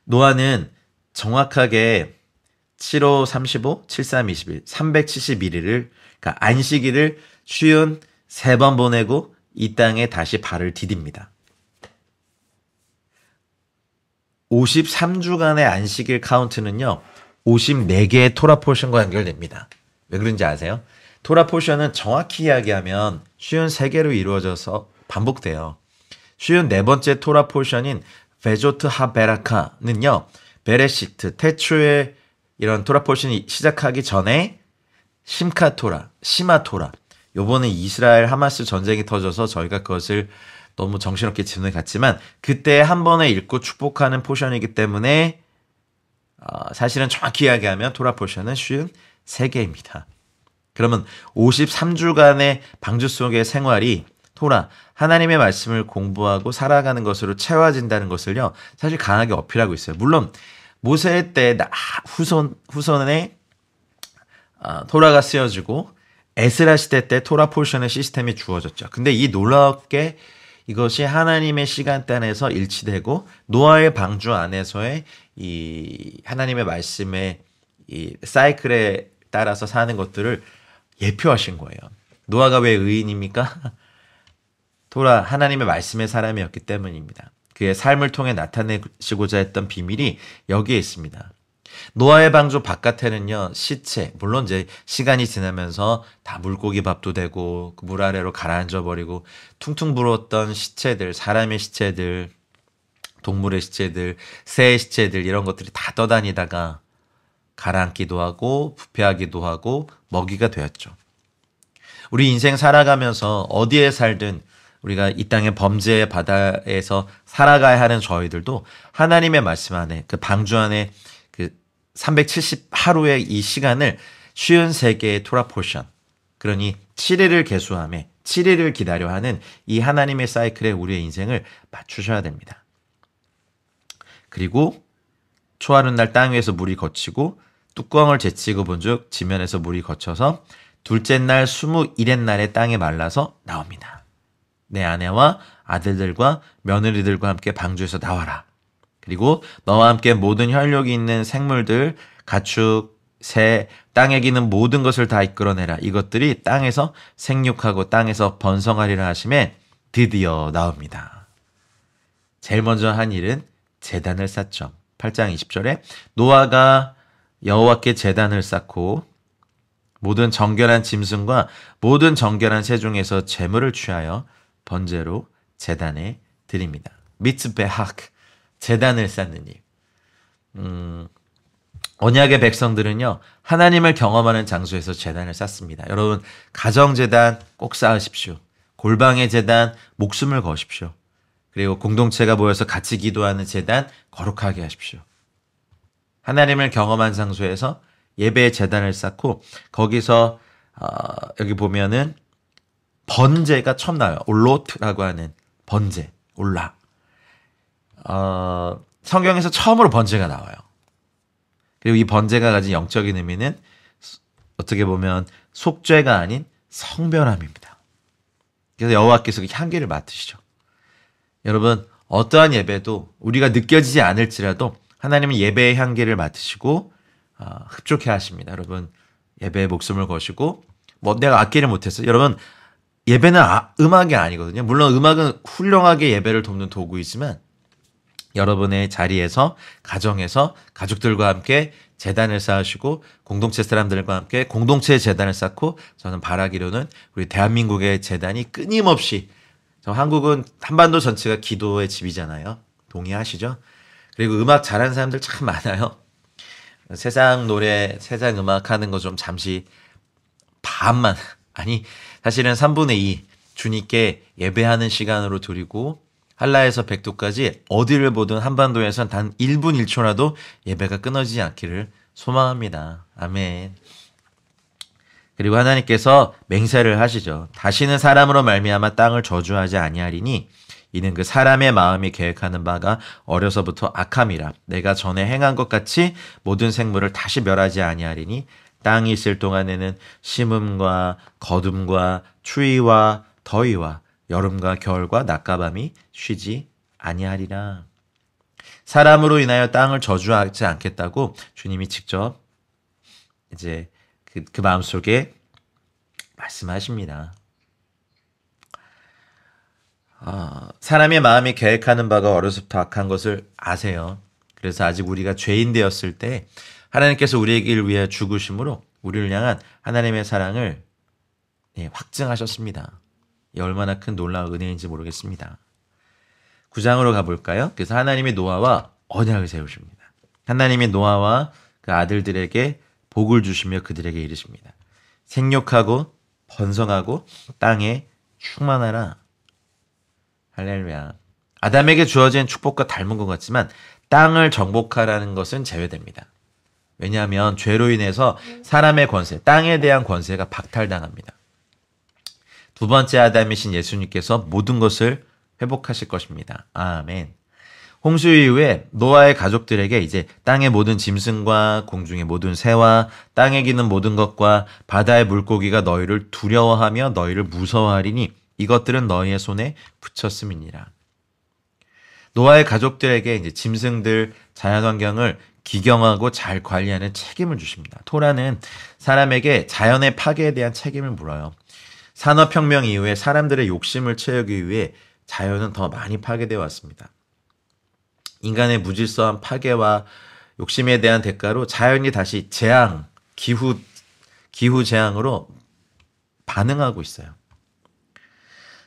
노아는 정확하게 7호 35, 73, 21, 371일을, 그러니까 안식일을 쉬운 3번 보내고 이 땅에 다시 발을 디딥니다. 53주간의 안식일 카운트는요, 54개의 토라 포션과 연결됩니다. 왜 그런지 아세요? 토라 포션은 정확히 이야기하면 쉬운 3개로 이루어져서 반복돼요. 쉬운 4번째 토라 포션인 베조트 하베라카는요. 베레시트, 태초에 이런 토라 포션이 시작하기 전에 심카 토라, 시마 토라. 요번에 이스라엘 하마스 전쟁이 터져서 저희가 그것을 너무 정신없게 질문을 갔지만 그때 한 번에 읽고 축복하는 포션이기 때문에 사실은 정확히 이야기하면 토라 포션은 쉬운 3개입니다. 그러면 53주간의 방주 속의 생활이 토라, 하나님의 말씀을 공부하고 살아가는 것으로 채워진다는 것을요, 사실 강하게 어필하고 있어요. 물론 모세 때 후손에 토라가 쓰여지고 에스라 시대 때 토라 포션의 시스템이 주어졌죠. 근데 이 놀랍게 이것이 하나님의 시간대 안에서 일치되고 노아의 방주 안에서의 이 하나님의 말씀의 이 사이클에 따라서 사는 것들을 예표하신 거예요. 노아가 왜 의인입니까? 토라 하나님의 말씀의 사람이었기 때문입니다. 그의 삶을 통해 나타내시고자 했던 비밀이 여기에 있습니다. 노아의 방주 바깥에는요, 시체, 물론 이제 시간이 지나면서 다 물고기 밥도 되고 그 물 아래로 가라앉아 버리고 퉁퉁 불었던 시체들, 사람의 시체들, 동물의 시체들, 새의 시체들 이런 것들이 다 떠다니다가 가라앉기도 하고 부패하기도 하고 먹이가 되었죠. 우리 인생 살아가면서 어디에 살든 우리가 이 땅의 범죄의 바다에서 살아가야 하는 저희들도 하나님의 말씀 안에 그 방주 안에 그 370하루의 이 시간을 쉬운 3개의 토라 포션, 그러니 7일을 계수하며 7일을 기다려 하는 이 하나님의 사이클에 우리의 인생을 맞추셔야 됩니다. 그리고 초하룻 날 땅 위에서 물이 거치고 뚜껑을 제치고 본즉 지면에서 물이 거쳐서 둘째 날 21의 날에 땅에 말라서 나옵니다. 내 아내와 아들들과 며느리들과 함께 방주에서 나와라. 그리고 너와 함께 모든 혈육이 있는 생물들, 가축, 새, 땅에 기는 모든 것을 다 이끌어내라. 이것들이 땅에서 생육하고 땅에서 번성하리라 하심에 드디어 나옵니다. 제일 먼저 한 일은 제단을 쌓죠. 8장 20절에 노아가 여호와께 제단을 쌓고 모든 정결한 짐승과 모든 정결한 새 중에서 제물을 취하여 번제로 제단에 드립니다. 미츠베하크, 제단을 쌓는 일. 언약의 백성들은요, 하나님을 경험하는 장소에서 제단을 쌓습니다. 여러분, 가정제단 꼭 쌓으십시오. 골방의 제단, 목숨을 거십시오. 그리고 공동체가 모여서 같이 기도하는 제단, 거룩하게 하십시오. 하나님을 경험한 장소에서 예배의 제단을 쌓고 거기서 여기 보면은 번제가 처음 나와요. 올로트라고 하는 번제, 올라. 성경에서 처음으로 번제가 나와요. 그리고 이 번제가 가진 영적인 의미는 어떻게 보면 속죄가 아닌 성별함입니다. 그래서 여호와께서 향기를 맡으시죠. 여러분, 어떠한 예배도 우리가 느껴지지 않을지라도 하나님은 예배의 향기를 맡으시고 흡족해 하십니다. 여러분, 예배에 목숨을 거시고 내가 악기를 못했어. 여러분, 예배는 음악이 아니거든요. 물론 음악은 훌륭하게 예배를 돕는 도구이지만 여러분의 자리에서, 가정에서 가족들과 함께 제단을 쌓으시고 공동체 사람들과 함께 공동체의 제단을 쌓고, 저는 바라기로는 우리 대한민국의 제단이 끊임없이, 한국은 한반도 전체가 기도의 집이잖아요. 동의하시죠? 그리고 음악 잘하는 사람들 참 많아요. 세상 노래, 세상 음악 하는 거 좀 잠시 반만, 아니 사실은 3분의 2 주님께 예배하는 시간으로 드리고 한라에서 백두까지 어디를 보든 한반도에선 단 1분 1초라도 예배가 끊어지지 않기를 소망합니다. 아멘. 그리고 하나님께서 맹세를 하시죠. 다시는 사람으로 말미암아 땅을 저주하지 아니하리니 이는 그 사람의 마음이 계획하는 바가 어려서부터 악함이라. 내가 전에 행한 것 같이 모든 생물을 다시 멸하지 아니하리니 땅이 있을 동안에는 심음과 거둠과 추위와 더위와 여름과 겨울과 낮과 밤이 쉬지 아니하리라. 사람으로 인하여 땅을 저주하지 않겠다고 주님이 직접 이제 그 마음속에 말씀하십니다. 사람의 마음이 계획하는 바가 어려서부터 악한 것을 아세요. 그래서 아직 우리가 죄인 되었을 때 하나님께서 우리에게 위해 죽으심으로 우리를 향한 하나님의 사랑을 확증하셨습니다. 이 얼마나 큰 놀라운 은혜인지 모르겠습니다. 9장으로 가볼까요? 그래서 하나님이 노아와 언약을 세우십니다. 하나님이 노아와 그 아들들에게 복을 주시며 그들에게 이르십니다. 생육하고 번성하고 땅에 충만하라. 할렐루야. 아담에게 주어진 축복과 닮은 것 같지만 땅을 정복하라는 것은 제외됩니다. 왜냐하면 죄로 인해서 사람의 권세, 땅에 대한 권세가 박탈당합니다. 두 번째 아담이신 예수님께서 모든 것을 회복하실 것입니다. 아멘. 홍수 이후에 노아의 가족들에게 이제 땅의 모든 짐승과 공중의 모든 새와 땅에 기는 모든 것과 바다의 물고기가 너희를 두려워하며 너희를 무서워하리니 이것들은 너희의 손에 붙였음이니라. 노아의 가족들에게 이제 짐승들, 자연환경을 기경하고 잘 관리하는 책임을 주십니다. 토라는 사람에게 자연의 파괴에 대한 책임을 물어요. 산업혁명 이후에 사람들의 욕심을 채우기 위해 자연은 더 많이 파괴되어 왔습니다. 인간의 무질서한 파괴와 욕심에 대한 대가로 자연이 다시 재앙, 기후 재앙으로 반응하고 있어요.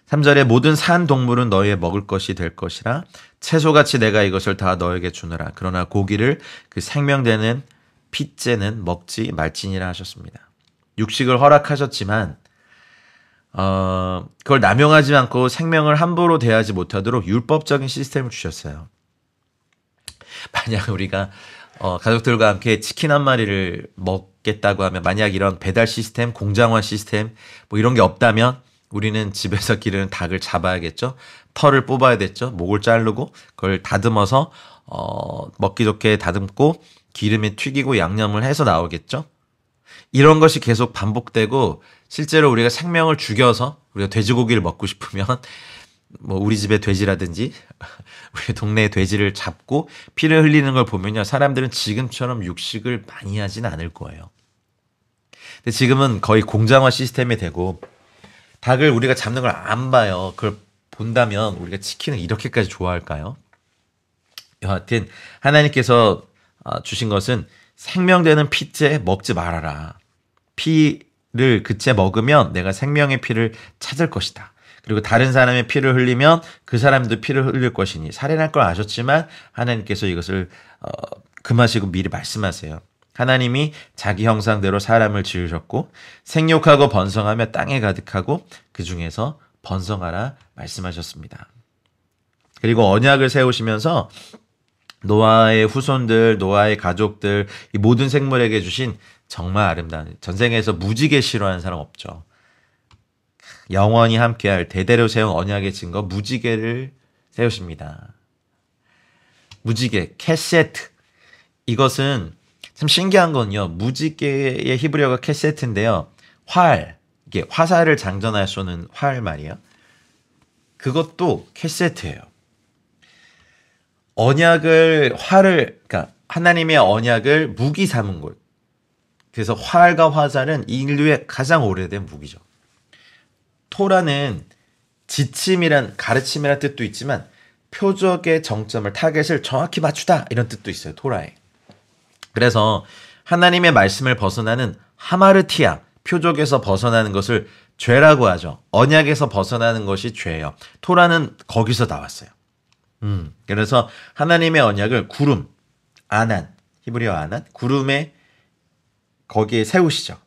3절에 모든 산 동물은 너희의 먹을 것이 될 것이라 채소같이 내가 이것을 다 너에게 주느라. 그러나 고기를 그 생명되는 핏째는 먹지 말지니라 하셨습니다. 육식을 허락하셨지만 그걸 남용하지 않고 생명을 함부로 대하지 못하도록 율법적인 시스템을 주셨어요. 만약 우리가 가족들과 함께 치킨 한 마리를 먹겠다고 하면 만약 이런 배달 시스템, 공장화 시스템 뭐 이런 게 없다면 우리는 집에서 기르는 닭을 잡아야겠죠. 털을 뽑아야겠죠. 목을 자르고 그걸 다듬어서 먹기 좋게 다듬고 기름에 튀기고 양념을 해서 나오겠죠. 이런 것이 계속 반복되고 실제로 우리가 생명을 죽여서 우리가 돼지고기를 먹고 싶으면 뭐 우리 집의 돼지라든지 우리 동네의 돼지를 잡고 피를 흘리는 걸 보면요. 사람들은 지금처럼 육식을 많이 하진 않을 거예요. 근데 지금은 거의 공장화 시스템이 되고 닭을 우리가 잡는 걸 안 봐요. 그걸 본다면 우리가 치킨을 이렇게까지 좋아할까요? 여하튼 하나님께서 주신 것은 생명되는 피째 먹지 말아라. 피를 그째 먹으면 내가 생명의 피를 찾을 것이다. 그리고 다른 사람의 피를 흘리면 그 사람도 피를 흘릴 것이니 살인할 걸 아셨지만 하나님께서 이것을 금하시고 미리 말씀하세요. 하나님이 자기 형상대로 사람을 지으셨고 생육하고 번성하며 땅에 가득하고 그 중에서 번성하라 말씀하셨습니다. 그리고 언약을 세우시면서 노아의 후손들, 노아의 가족들, 이 모든 생물에게 주신 정말 아름다운, 전생에서 무지개 싫어하는 사람 없죠. 영원히 함께할 대대로 세운 언약의 증거 무지개를 세우십니다. 무지개, 캐세트. 이것은 참 신기한 건요. 무지개의 히브리어가 캐세트인데요. 활, 이게 화살을 장전할 쏘는 활 말이에요. 그것도 캐세트예요. 언약을, 그러니까 하나님의 언약을 무기 삼은 것. 그래서 활과 화살은 인류의 가장 오래된 무기죠. 토라는 지침이란 가르침이란 뜻도 있지만 표적의 정점을 타겟을 정확히 맞추다 이런 뜻도 있어요. 토라에. 그래서 하나님의 말씀을 벗어나는 하마르티아, 표적에서 벗어나는 것을 죄라고 하죠. 언약에서 벗어나는 것이 죄예요. 토라는 거기서 나왔어요. 그래서 하나님의 언약을 구름, 아난, 히브리어 아난, 구름에 거기에 세우시죠.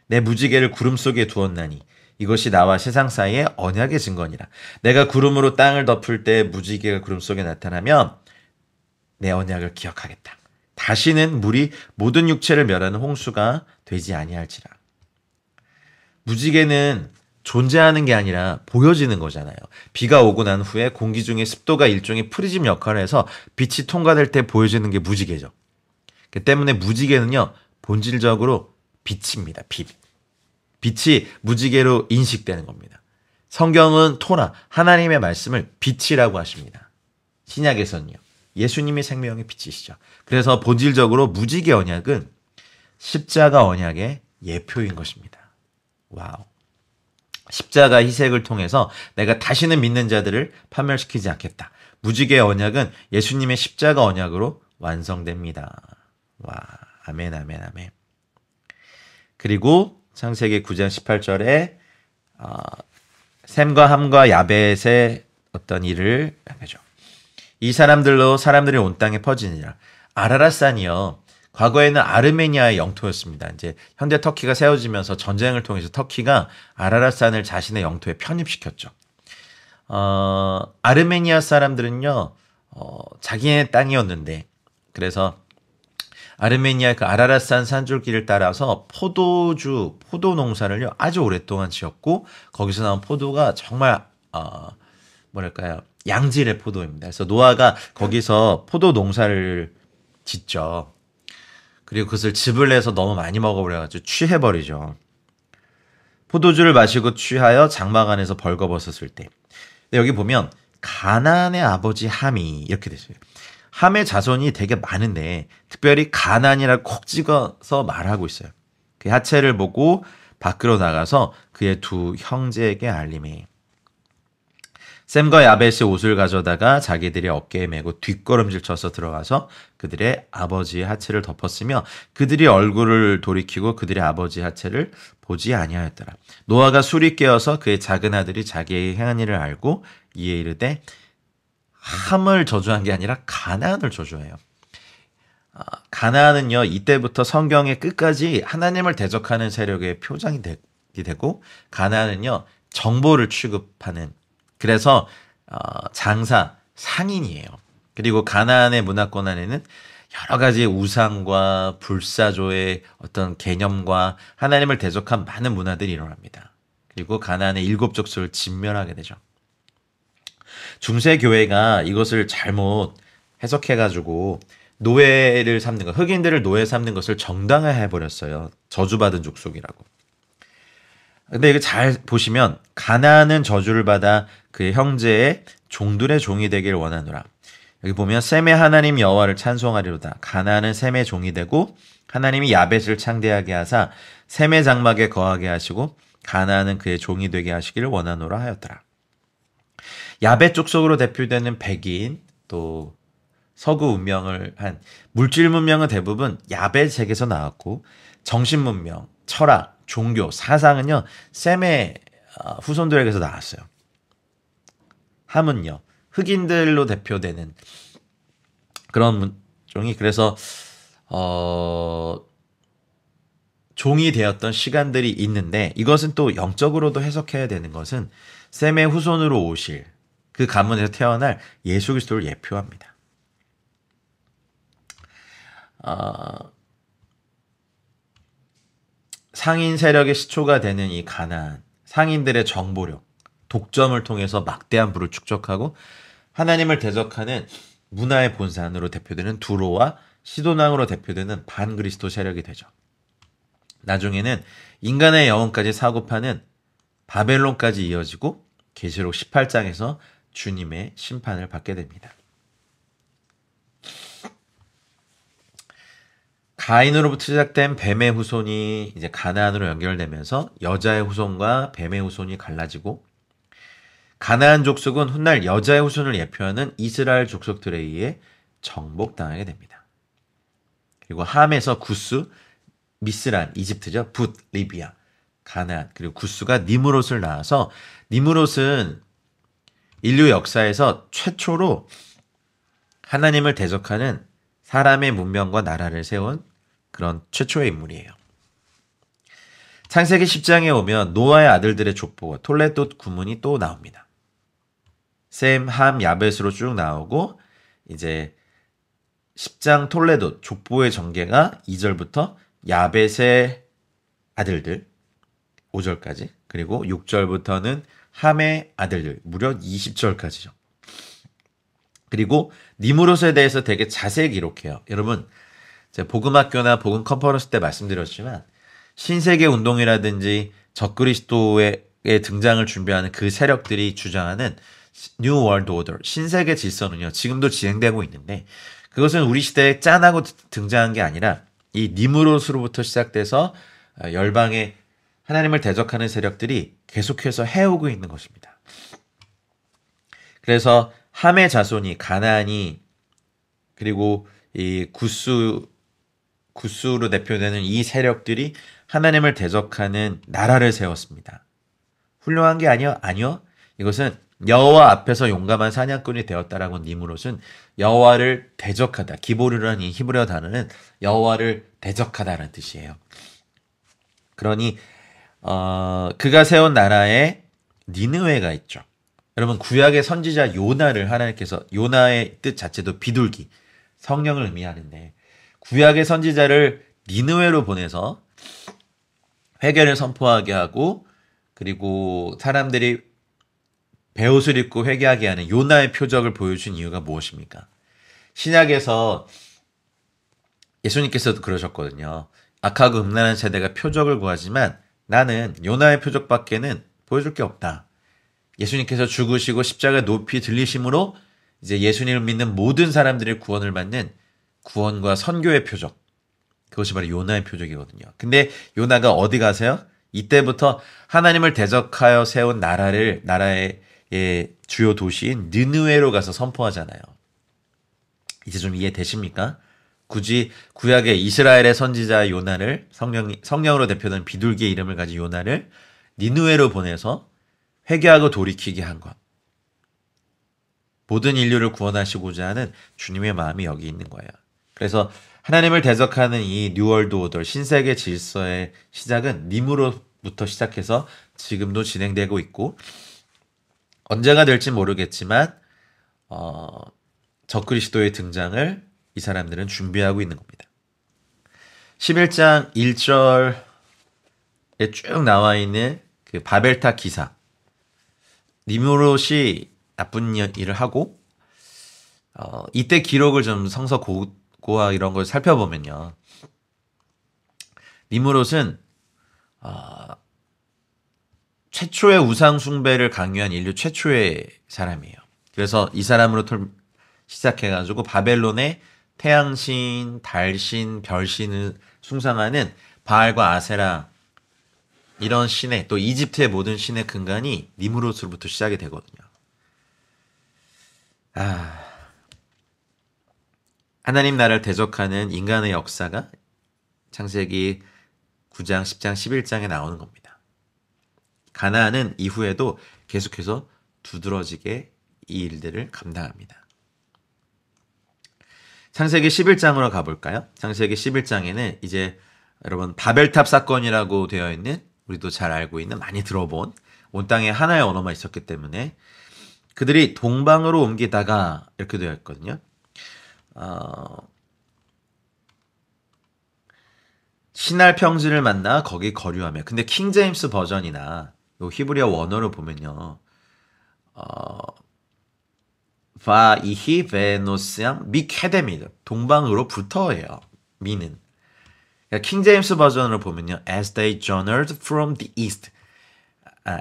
내 무지개를 구름 속에 두었나니 이것이 나와 세상 사이의 언약의 증거니라. 내가 구름으로 땅을 덮을 때 무지개가 구름 속에 나타나면 내 언약을 기억하겠다. 다시는 물이 모든 육체를 멸하는 홍수가 되지 아니할지라. 무지개는 존재하는 게 아니라 보여지는 거잖아요. 비가 오고 난 후에 공기 중에 습도가 일종의 프리즘 역할을 해서 빛이 통과될 때 보여지는 게 무지개죠. 그 때문에 무지개는요, 본질적으로 빛입니다. 빛이 무지개로 인식되는 겁니다. 성경은 토라, 하나님의 말씀을 빛이라고 하십니다. 신약에서는요. 예수님이 생명의 빛이시죠. 그래서 본질적으로 무지개 언약은 십자가 언약의 예표인 것입니다. 와우. 십자가 희생을 통해서 내가 다시는 믿는 자들을 파멸시키지 않겠다. 무지개 언약은 예수님의 십자가 언약으로 완성됩니다. 와, 아멘, 아멘, 아멘. 그리고 창세기 9장 18절에 셈과 함과 야벳의 어떤 일을 하죠. 이 사람들로 사람들이 온 땅에 퍼지니라. 아라랏산이요. 과거에는 아르메니아의 영토였습니다. 이제 현대 터키가 세워지면서 전쟁을 통해서 터키가 아라랏산을 자신의 영토에 편입시켰죠. 아르메니아 사람들은요, 자기네 땅이었는데, 그래서 아르메니아 그 아라랏산 산줄기를 따라서 포도 농사를요 아주 오랫동안 지었고, 거기서 나온 포도가 정말 뭐랄까요, 양질의 포도입니다. 그래서 노아가 거기서 포도 농사를 짓죠. 그리고 그것을 즙을 내서 너무 많이 먹어버려가지고 취해버리죠. 포도주를 마시고 취하여 장막 안에서 벌거벗었을 때. 근데 여기 보면 가나안의 아버지 함이 이렇게 됐어요. 함의 자손이 되게 많은데 특별히 가나안이라고 콕 찍어서 말하고 있어요. 그 하체를 보고 밖으로 나가서 그의 두 형제에게 알림해. 셈과 야벳이 옷을 가져다가 자기들의 어깨에 메고 뒷걸음질 쳐서 들어가서 그들의 아버지의 하체를 덮었으며 그들이 얼굴을 돌이키고 그들의 아버지의 하체를 보지 아니하였더라. 노아가 술이 깨어서 그의 작은 아들이 자기의 행한 일을 알고 이에 이르되, 함을 저주한 게 아니라 가나안을 저주해요. 가나안은요, 이때부터 성경의 끝까지 하나님을 대적하는 세력의 표장이 되고, 가나안은요 정보를 취급하는, 그래서 장사, 상인이에요. 그리고 가나안의 문화권 안에는 여러 가지 우상과 불사조의 어떤 개념과 하나님을 대적한 많은 문화들이 일어납니다. 그리고 가나안의 7 족속을 진멸하게 되죠. 중세 교회가 이것을 잘못 해석해가지고 노예를 삼는 것, 흑인들을 노예 삼는 것을 정당화해버렸어요. 저주받은 족속이라고. 근데 이거 잘 보시면 가나안은 저주를 받아 그의 형제의 종들의 종이 되길 원하노라. 여기 보면 셈의 하나님 여호와를 찬송하리로다. 가나안은 셈의 종이 되고 하나님이 야벳을 창대하게 하사 셈의 장막에 거하게 하시고 가나안은 그의 종이 되게 하시기를 원하노라 하였더라. 야벳 족속으로 대표되는 백인, 또 서구 문명을 한 물질 문명은 대부분 야벳에게서 나왔고, 정신 문명, 철학, 종교, 사상은요 셈의 후손들에게서 나왔어요. 함은요 흑인들로 대표되는 그런 문종이, 그래서 종이 되었던 시간들이 있는데, 이것은 또 영적으로도 해석해야 되는 것은 셈의 후손으로 오실 그 가문에서 태어날 예수 그리스도를 예표합니다. 상인 세력의 시초가 되는 이 가나안, 상인들의 정보력, 독점을 통해서 막대한 부를 축적하고 하나님을 대적하는 문화의 본산으로 대표되는 두로와 시도낭으로 대표되는 반그리스도 세력이 되죠. 나중에는 인간의 영혼까지 사고파는 바벨론까지 이어지고 계시록 18장에서 주님의 심판을 받게 됩니다. 가인으로부터 시작된 뱀의 후손이 이제 가나안으로 연결되면서 여자의 후손과 뱀의 후손이 갈라지고, 가나안 족속은 훗날 여자의 후손을 예표하는 이스라엘 족속들에 의해 정복당하게 됩니다. 그리고 함에서 구스, 미스란, 이집트죠. 붓, 리비아, 가나안, 그리고 구스가 니므롯을 낳아서, 니므롯은 인류 역사에서 최초로 하나님을 대적하는 사람의 문명과 나라를 세운 그런 최초의 인물이에요. 창세기 10장에 오면 노아의 아들들의 족보가 톨레도 구문이 또 나옵니다. 셈, 함, 야벳으로 쭉 나오고, 이제 10장 톨레도 족보의 전개가 2절부터 야벳의 아들들 5절까지, 그리고 6절부터는 함의 아들들 무려 20절까지죠. 그리고 니므롯에 대해서 되게 자세히 기록해요. 여러분, 제가 복음학교나 복음 컨퍼런스 때 말씀드렸지만 신세계 운동이라든지 적그리스도의 등장을 준비하는 그 세력들이 주장하는 New World Order, 신세계 질서는요 지금도 진행되고 있는데, 그것은 우리 시대에 짠하고 등장한 게 아니라 이 니므롯으로부터 시작돼서 열방의 하나님을 대적하는 세력들이 계속해서 해오고 있는 것입니다. 그래서 함의 자손이 가나안이, 그리고 이 구스 구스로 대표되는 이 세력들이 하나님을 대적하는 나라를 세웠습니다. 훌륭한 게 아니요? 아니요. 이것은 여호와 앞에서 용감한 사냥꾼이 되었다라고 니므롯은 여호와를 대적하다. 기보르라는 이 히브리어 단어는 여호와를 대적하다라는 뜻이에요. 그러니 그가 세운 나라에 니느웨가 있죠. 여러분 구약의 선지자 요나를 하나님께서 요나의 뜻 자체도 비둘기, 성령을 의미하는데 구약의 선지자를 니느웨로 보내서 회개를 선포하게 하고 그리고 사람들이 베옷을 입고 회개하게 하는 요나의 표적을 보여준 이유가 무엇입니까? 신약에서 예수님께서도 그러셨거든요. 악하고 음란한 세대가 표적을 구하지만 나는 요나의 표적밖에는 보여줄 게 없다. 예수님께서 죽으시고 십자가 높이 들리심으로 이제 예수님을 믿는 모든 사람들이 구원을 받는 구원과 선교의 표적. 그것이 바로 요나의 표적이거든요. 근데 요나가 어디 가세요? 이때부터 하나님을 대적하여 세운 나라의 주요 도시인 느느웨로 가서 선포하잖아요. 이제 좀 이해되십니까? 굳이 구약의 이스라엘의 선지자 요나를 성령으로 대표되는 비둘기의 이름을 가진 요나를 니느웨로 보내서 회개하고 돌이키게 한 것. 모든 인류를 구원하시고자 하는 주님의 마음이 여기 있는 거예요. 그래서 하나님을 대적하는 이 뉴월드 오더, 신세계 질서의 시작은 니므로부터 시작해서 지금도 진행되고 있고 언제가 될지 모르겠지만 적그리스도의 등장을 이 사람들은 준비하고 있는 겁니다. 11장 1절에 쭉 나와 있는 그 바벨탑 기사. 니므롯이 나쁜 일을 하고 이때 기록을 좀 성서 고와 이런 걸 살펴보면요. 니므롯은 최초의 우상 숭배를 강요한 인류 최초의 사람이에요. 그래서 이 사람으로 시작해가지고 바벨론의 태양신, 달신, 별신을 숭상하는 바알과 아세라 이런 신의 또 이집트의 모든 신의 근간이 니므롯으로부터 시작이 되거든요. 하나님 나라를 대적하는 인간의 역사가 창세기 9장, 10장, 11장에 나오는 겁니다. 가나안은 이후에도 계속해서 두드러지게 이 일들을 감당합니다. 창세기 11장으로 가볼까요? 창세기 11장에는 이제 여러분 바벨탑 사건이라고 되어 있는 우리도 잘 알고 있는 많이 들어본 온 땅에 하나의 언어만 있었기 때문에 그들이 동방으로 옮기다가 이렇게 되어 있거든요. 신할 평지를 만나 거기 거류하며 근데 킹제임스 버전이나 요 히브리어 원어를 보면요. 바이히 베노스양 미케데미드 동방으로부터예요. 미는 그러니까 킹제임스 버전으로 보면요. As they journeyed from the east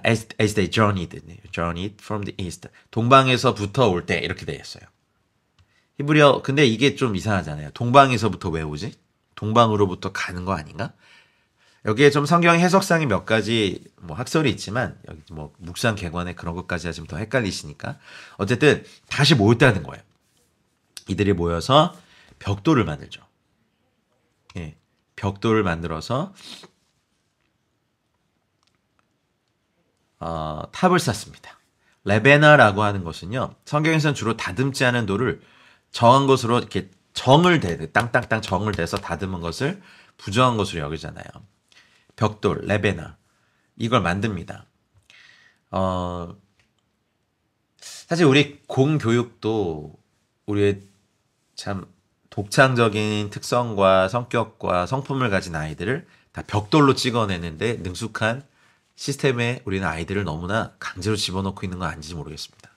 as they journeyed from the east 동방에서부터 올 때 이렇게 되어 있어요. 히브리어 근데 이게 좀 이상하잖아요. 동방에서부터 왜 오지? 동방으로부터 가는 거 아닌가? 여기에 좀 성경 해석상이 몇 가지 뭐 학설이 있지만 여기 뭐 묵상 개관에 그런 것까지 하시면 더 헷갈리시니까 어쨌든 다시 모였다는 거예요. 이들이 모여서 벽돌을 만들죠. 예, 벽돌을 만들어서 탑을 쌓습니다. 레베나라고 하는 것은요. 성경에서는 주로 다듬지 않은 돌을 정한 것으로 이렇게 정을 땅땅땅 정을 대서 다듬은 것을 부정한 것으로 여기잖아요. 벽돌, 레베나 이걸 만듭니다. 사실 우리 공교육도 우리의 참 독창적인 특성과 성격과 성품을 가진 아이들을 다 벽돌로 찍어내는데 능숙한 시스템에 우리는 아이들을 너무나 강제로 집어넣고 있는 건 아닌지 모르겠습니다.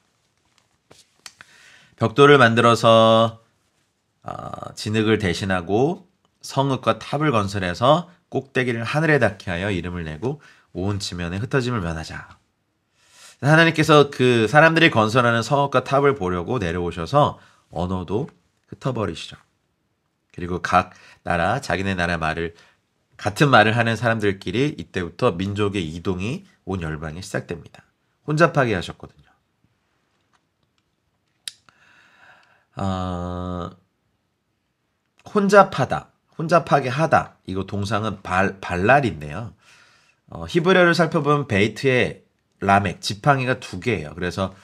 벽돌을 만들어서 진흙을 대신하고 성읍과 탑을 건설해서 꼭대기를 하늘에 닿게 하여 이름을 내고 온 지면에 흩어짐을 면하자. 하나님께서 그 사람들이 건설하는 성읍과 탑을 보려고 내려오셔서 언어도 흩어버리시죠. 그리고 각 나라 자기네 나라 말을 같은 말을 하는 사람들끼리 이때부터 민족의 이동이 온 열방에 시작됩니다. 혼잡하게 하셨거든요. 혼잡하다. 혼잡하게 하다. 이거 동상은 발랄인데요. 히브리어를 살펴보면 베이트의 라멕, 지팡이가 두 개예요. 그래서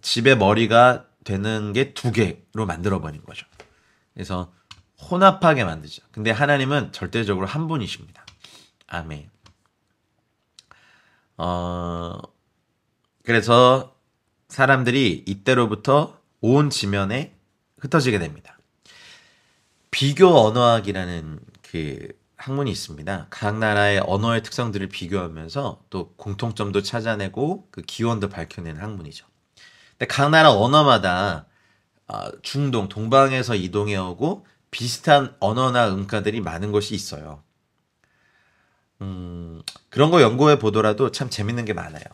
집의 머리가 되는 게 두 개로 만들어버린 거죠. 그래서 혼합하게 만들죠. 근데 하나님은 절대적으로 한 분이십니다. 아멘. 그래서 사람들이 이때로부터 온 지면에 흩어지게 됩니다. 비교 언어학이라는 그 학문이 있습니다. 각 나라의 언어의 특성들을 비교하면서 또 공통점도 찾아내고 그 기원도 밝혀내는 학문이죠. 근데 각 나라 언어마다 중동, 동방에서 이동해 오고 비슷한 언어나 음가들이 많은 것이 있어요. 그런 거 연구해 보더라도 참 재밌는 게 많아요.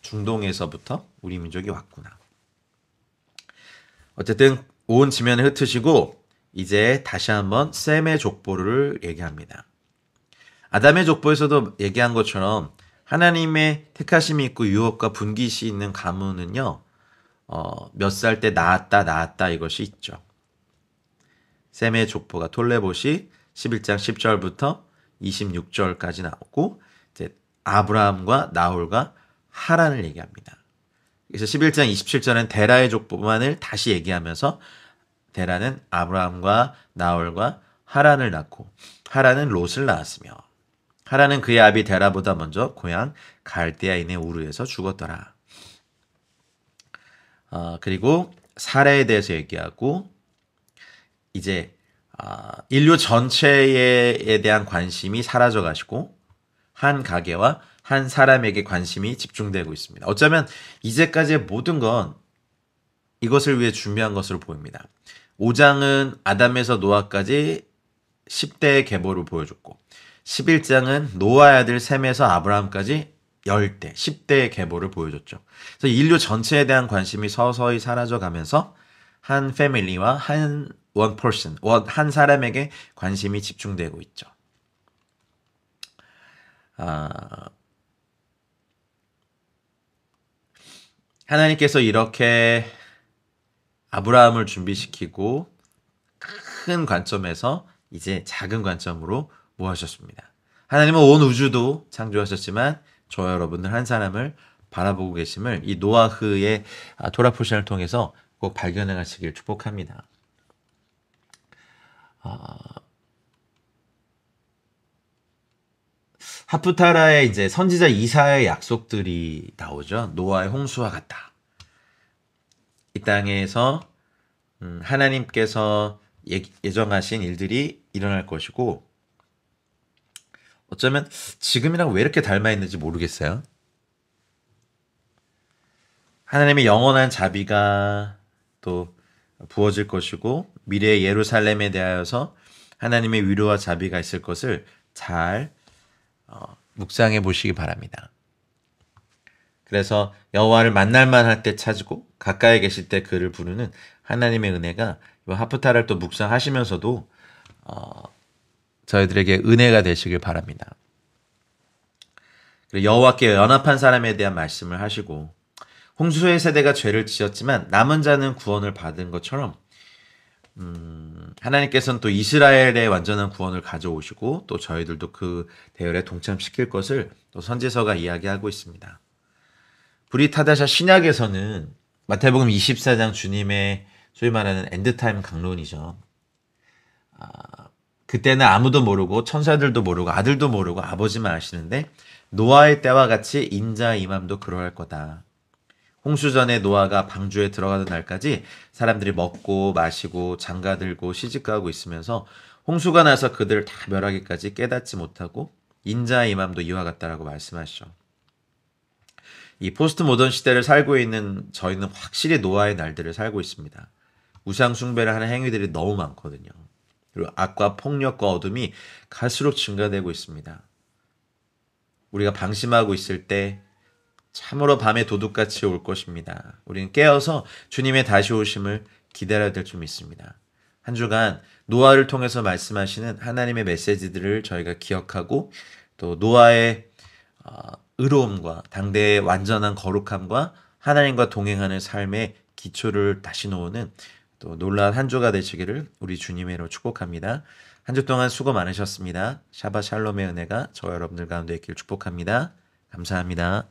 중동에서부터 우리 민족이 왔구나. 어쨌든 온 지면에 흩으시고 이제 다시 한번 셈의 족보를 얘기합니다. 아담의 족보에서도 얘기한 것처럼 하나님의 택하심이 있고 유업과 분깃이 있는 가문은요. 몇 살 때 낳았다 이것이 있죠. 셈의 족보가 톨레봇이 11장 10절부터 26절까지 나오고 이제 아브라함과 나홀과 하란을 얘기합니다. 그래서 11장 27절은 데라의 족보만을 다시 얘기하면서 데라는 아브라함과 나홀과 하란을 낳고 하란은 롯을 낳았으며 하란은 그의 아비 데라보다 먼저 고향 갈대아인의 우르에서 죽었더라. 그리고 사례에 대해서 얘기하고 이제 인류 전체에 대한 관심이 사라져 가시고 한 가게와 한 사람에게 관심이 집중되고 있습니다. 어쩌면 이제까지의 모든 건 이것을 위해 준비한 것으로 보입니다. 5장은 아담에서 노아까지 10대의 계보를 보여줬고 11장은 노아의 아들 셈에서 아브라함까지 10대, 10대의 계보를 보여줬죠. 그래서 인류 전체에 대한 관심이 서서히 사라져가면서 한 패밀리와 한 person, 한 사람에게 관심이 집중되고 있죠. 하나님께서 이렇게 아브라함을 준비시키고 큰 관점에서 이제 작은 관점으로 모아주셨습니다. 하나님은 온 우주도 창조하셨지만 저와 여러분들 한 사람을 바라보고 계심을 이 노아흐의 토라포션을 통해서 꼭 발견해 가시길 축복합니다. 하프타라의 이제 선지자 이사야의 약속들이 나오죠. 노아의 홍수와 같다. 이 땅에서 하나님께서 예정하신 일들이 일어날 것이고 어쩌면 지금이랑 왜 이렇게 닮아 있는지 모르겠어요. 하나님의 영원한 자비가 또 부어질 것이고 미래의 예루살렘에 대하여서 하나님의 위로와 자비가 있을 것을 잘 묵상해 보시기 바랍니다. 그래서 여호와를 만날만 할 때 찾고 가까이 계실 때 그를 부르는 하나님의 은혜가 이 하프타를 또 묵상하시면서도 저희들에게 은혜가 되시길 바랍니다. 그리고 여호와께 연합한 사람에 대한 말씀을 하시고 홍수의 세대가 죄를 지었지만 남은 자는 구원을 받은 것처럼 하나님께서는 또 이스라엘의 완전한 구원을 가져오시고 또 저희들도 그 대열에 동참시킬 것을 또 선지서가 이야기하고 있습니다. 브리타다샤 신약에서는 마태복음 24장 주님의 소위 말하는 엔드타임 강론이죠. 그때는 아무도 모르고 천사들도 모르고 아들도 모르고 아버지만 아시는데 노아의 때와 같이 인자 임함도 그러할 거다. 홍수 전에 노아가 방주에 들어가던 날까지 사람들이 먹고 마시고 장가들고 시집가고 있으면서 홍수가 나서 그들을 다 멸하기까지 깨닫지 못하고 인자 임함도 이와 같다라고 말씀하시죠. 이 포스트 모던 시대를 살고 있는 저희는 확실히 노아의 날들을 살고 있습니다. 우상 숭배를 하는 행위들이 너무 많거든요. 그리고 악과 폭력과 어둠이 갈수록 증가되고 있습니다. 우리가 방심하고 있을 때 참으로 밤에 도둑같이 올 것입니다. 우리는 깨어서 주님의 다시 오심을 기다려야 될 줄 믿습니다. 한 주간 노아를 통해서 말씀하시는 하나님의 메시지들을 저희가 기억하고 또 노아의 의로움과 당대의 완전한 거룩함과 하나님과 동행하는 삶의 기초를 다시 놓는 또 놀라운 한 주가 되시기를 우리 주님의로 축복합니다. 한 주 동안 수고 많으셨습니다. 샤바 샬롬의 은혜가 저와 여러분들 가운데 있길 축복합니다. 감사합니다.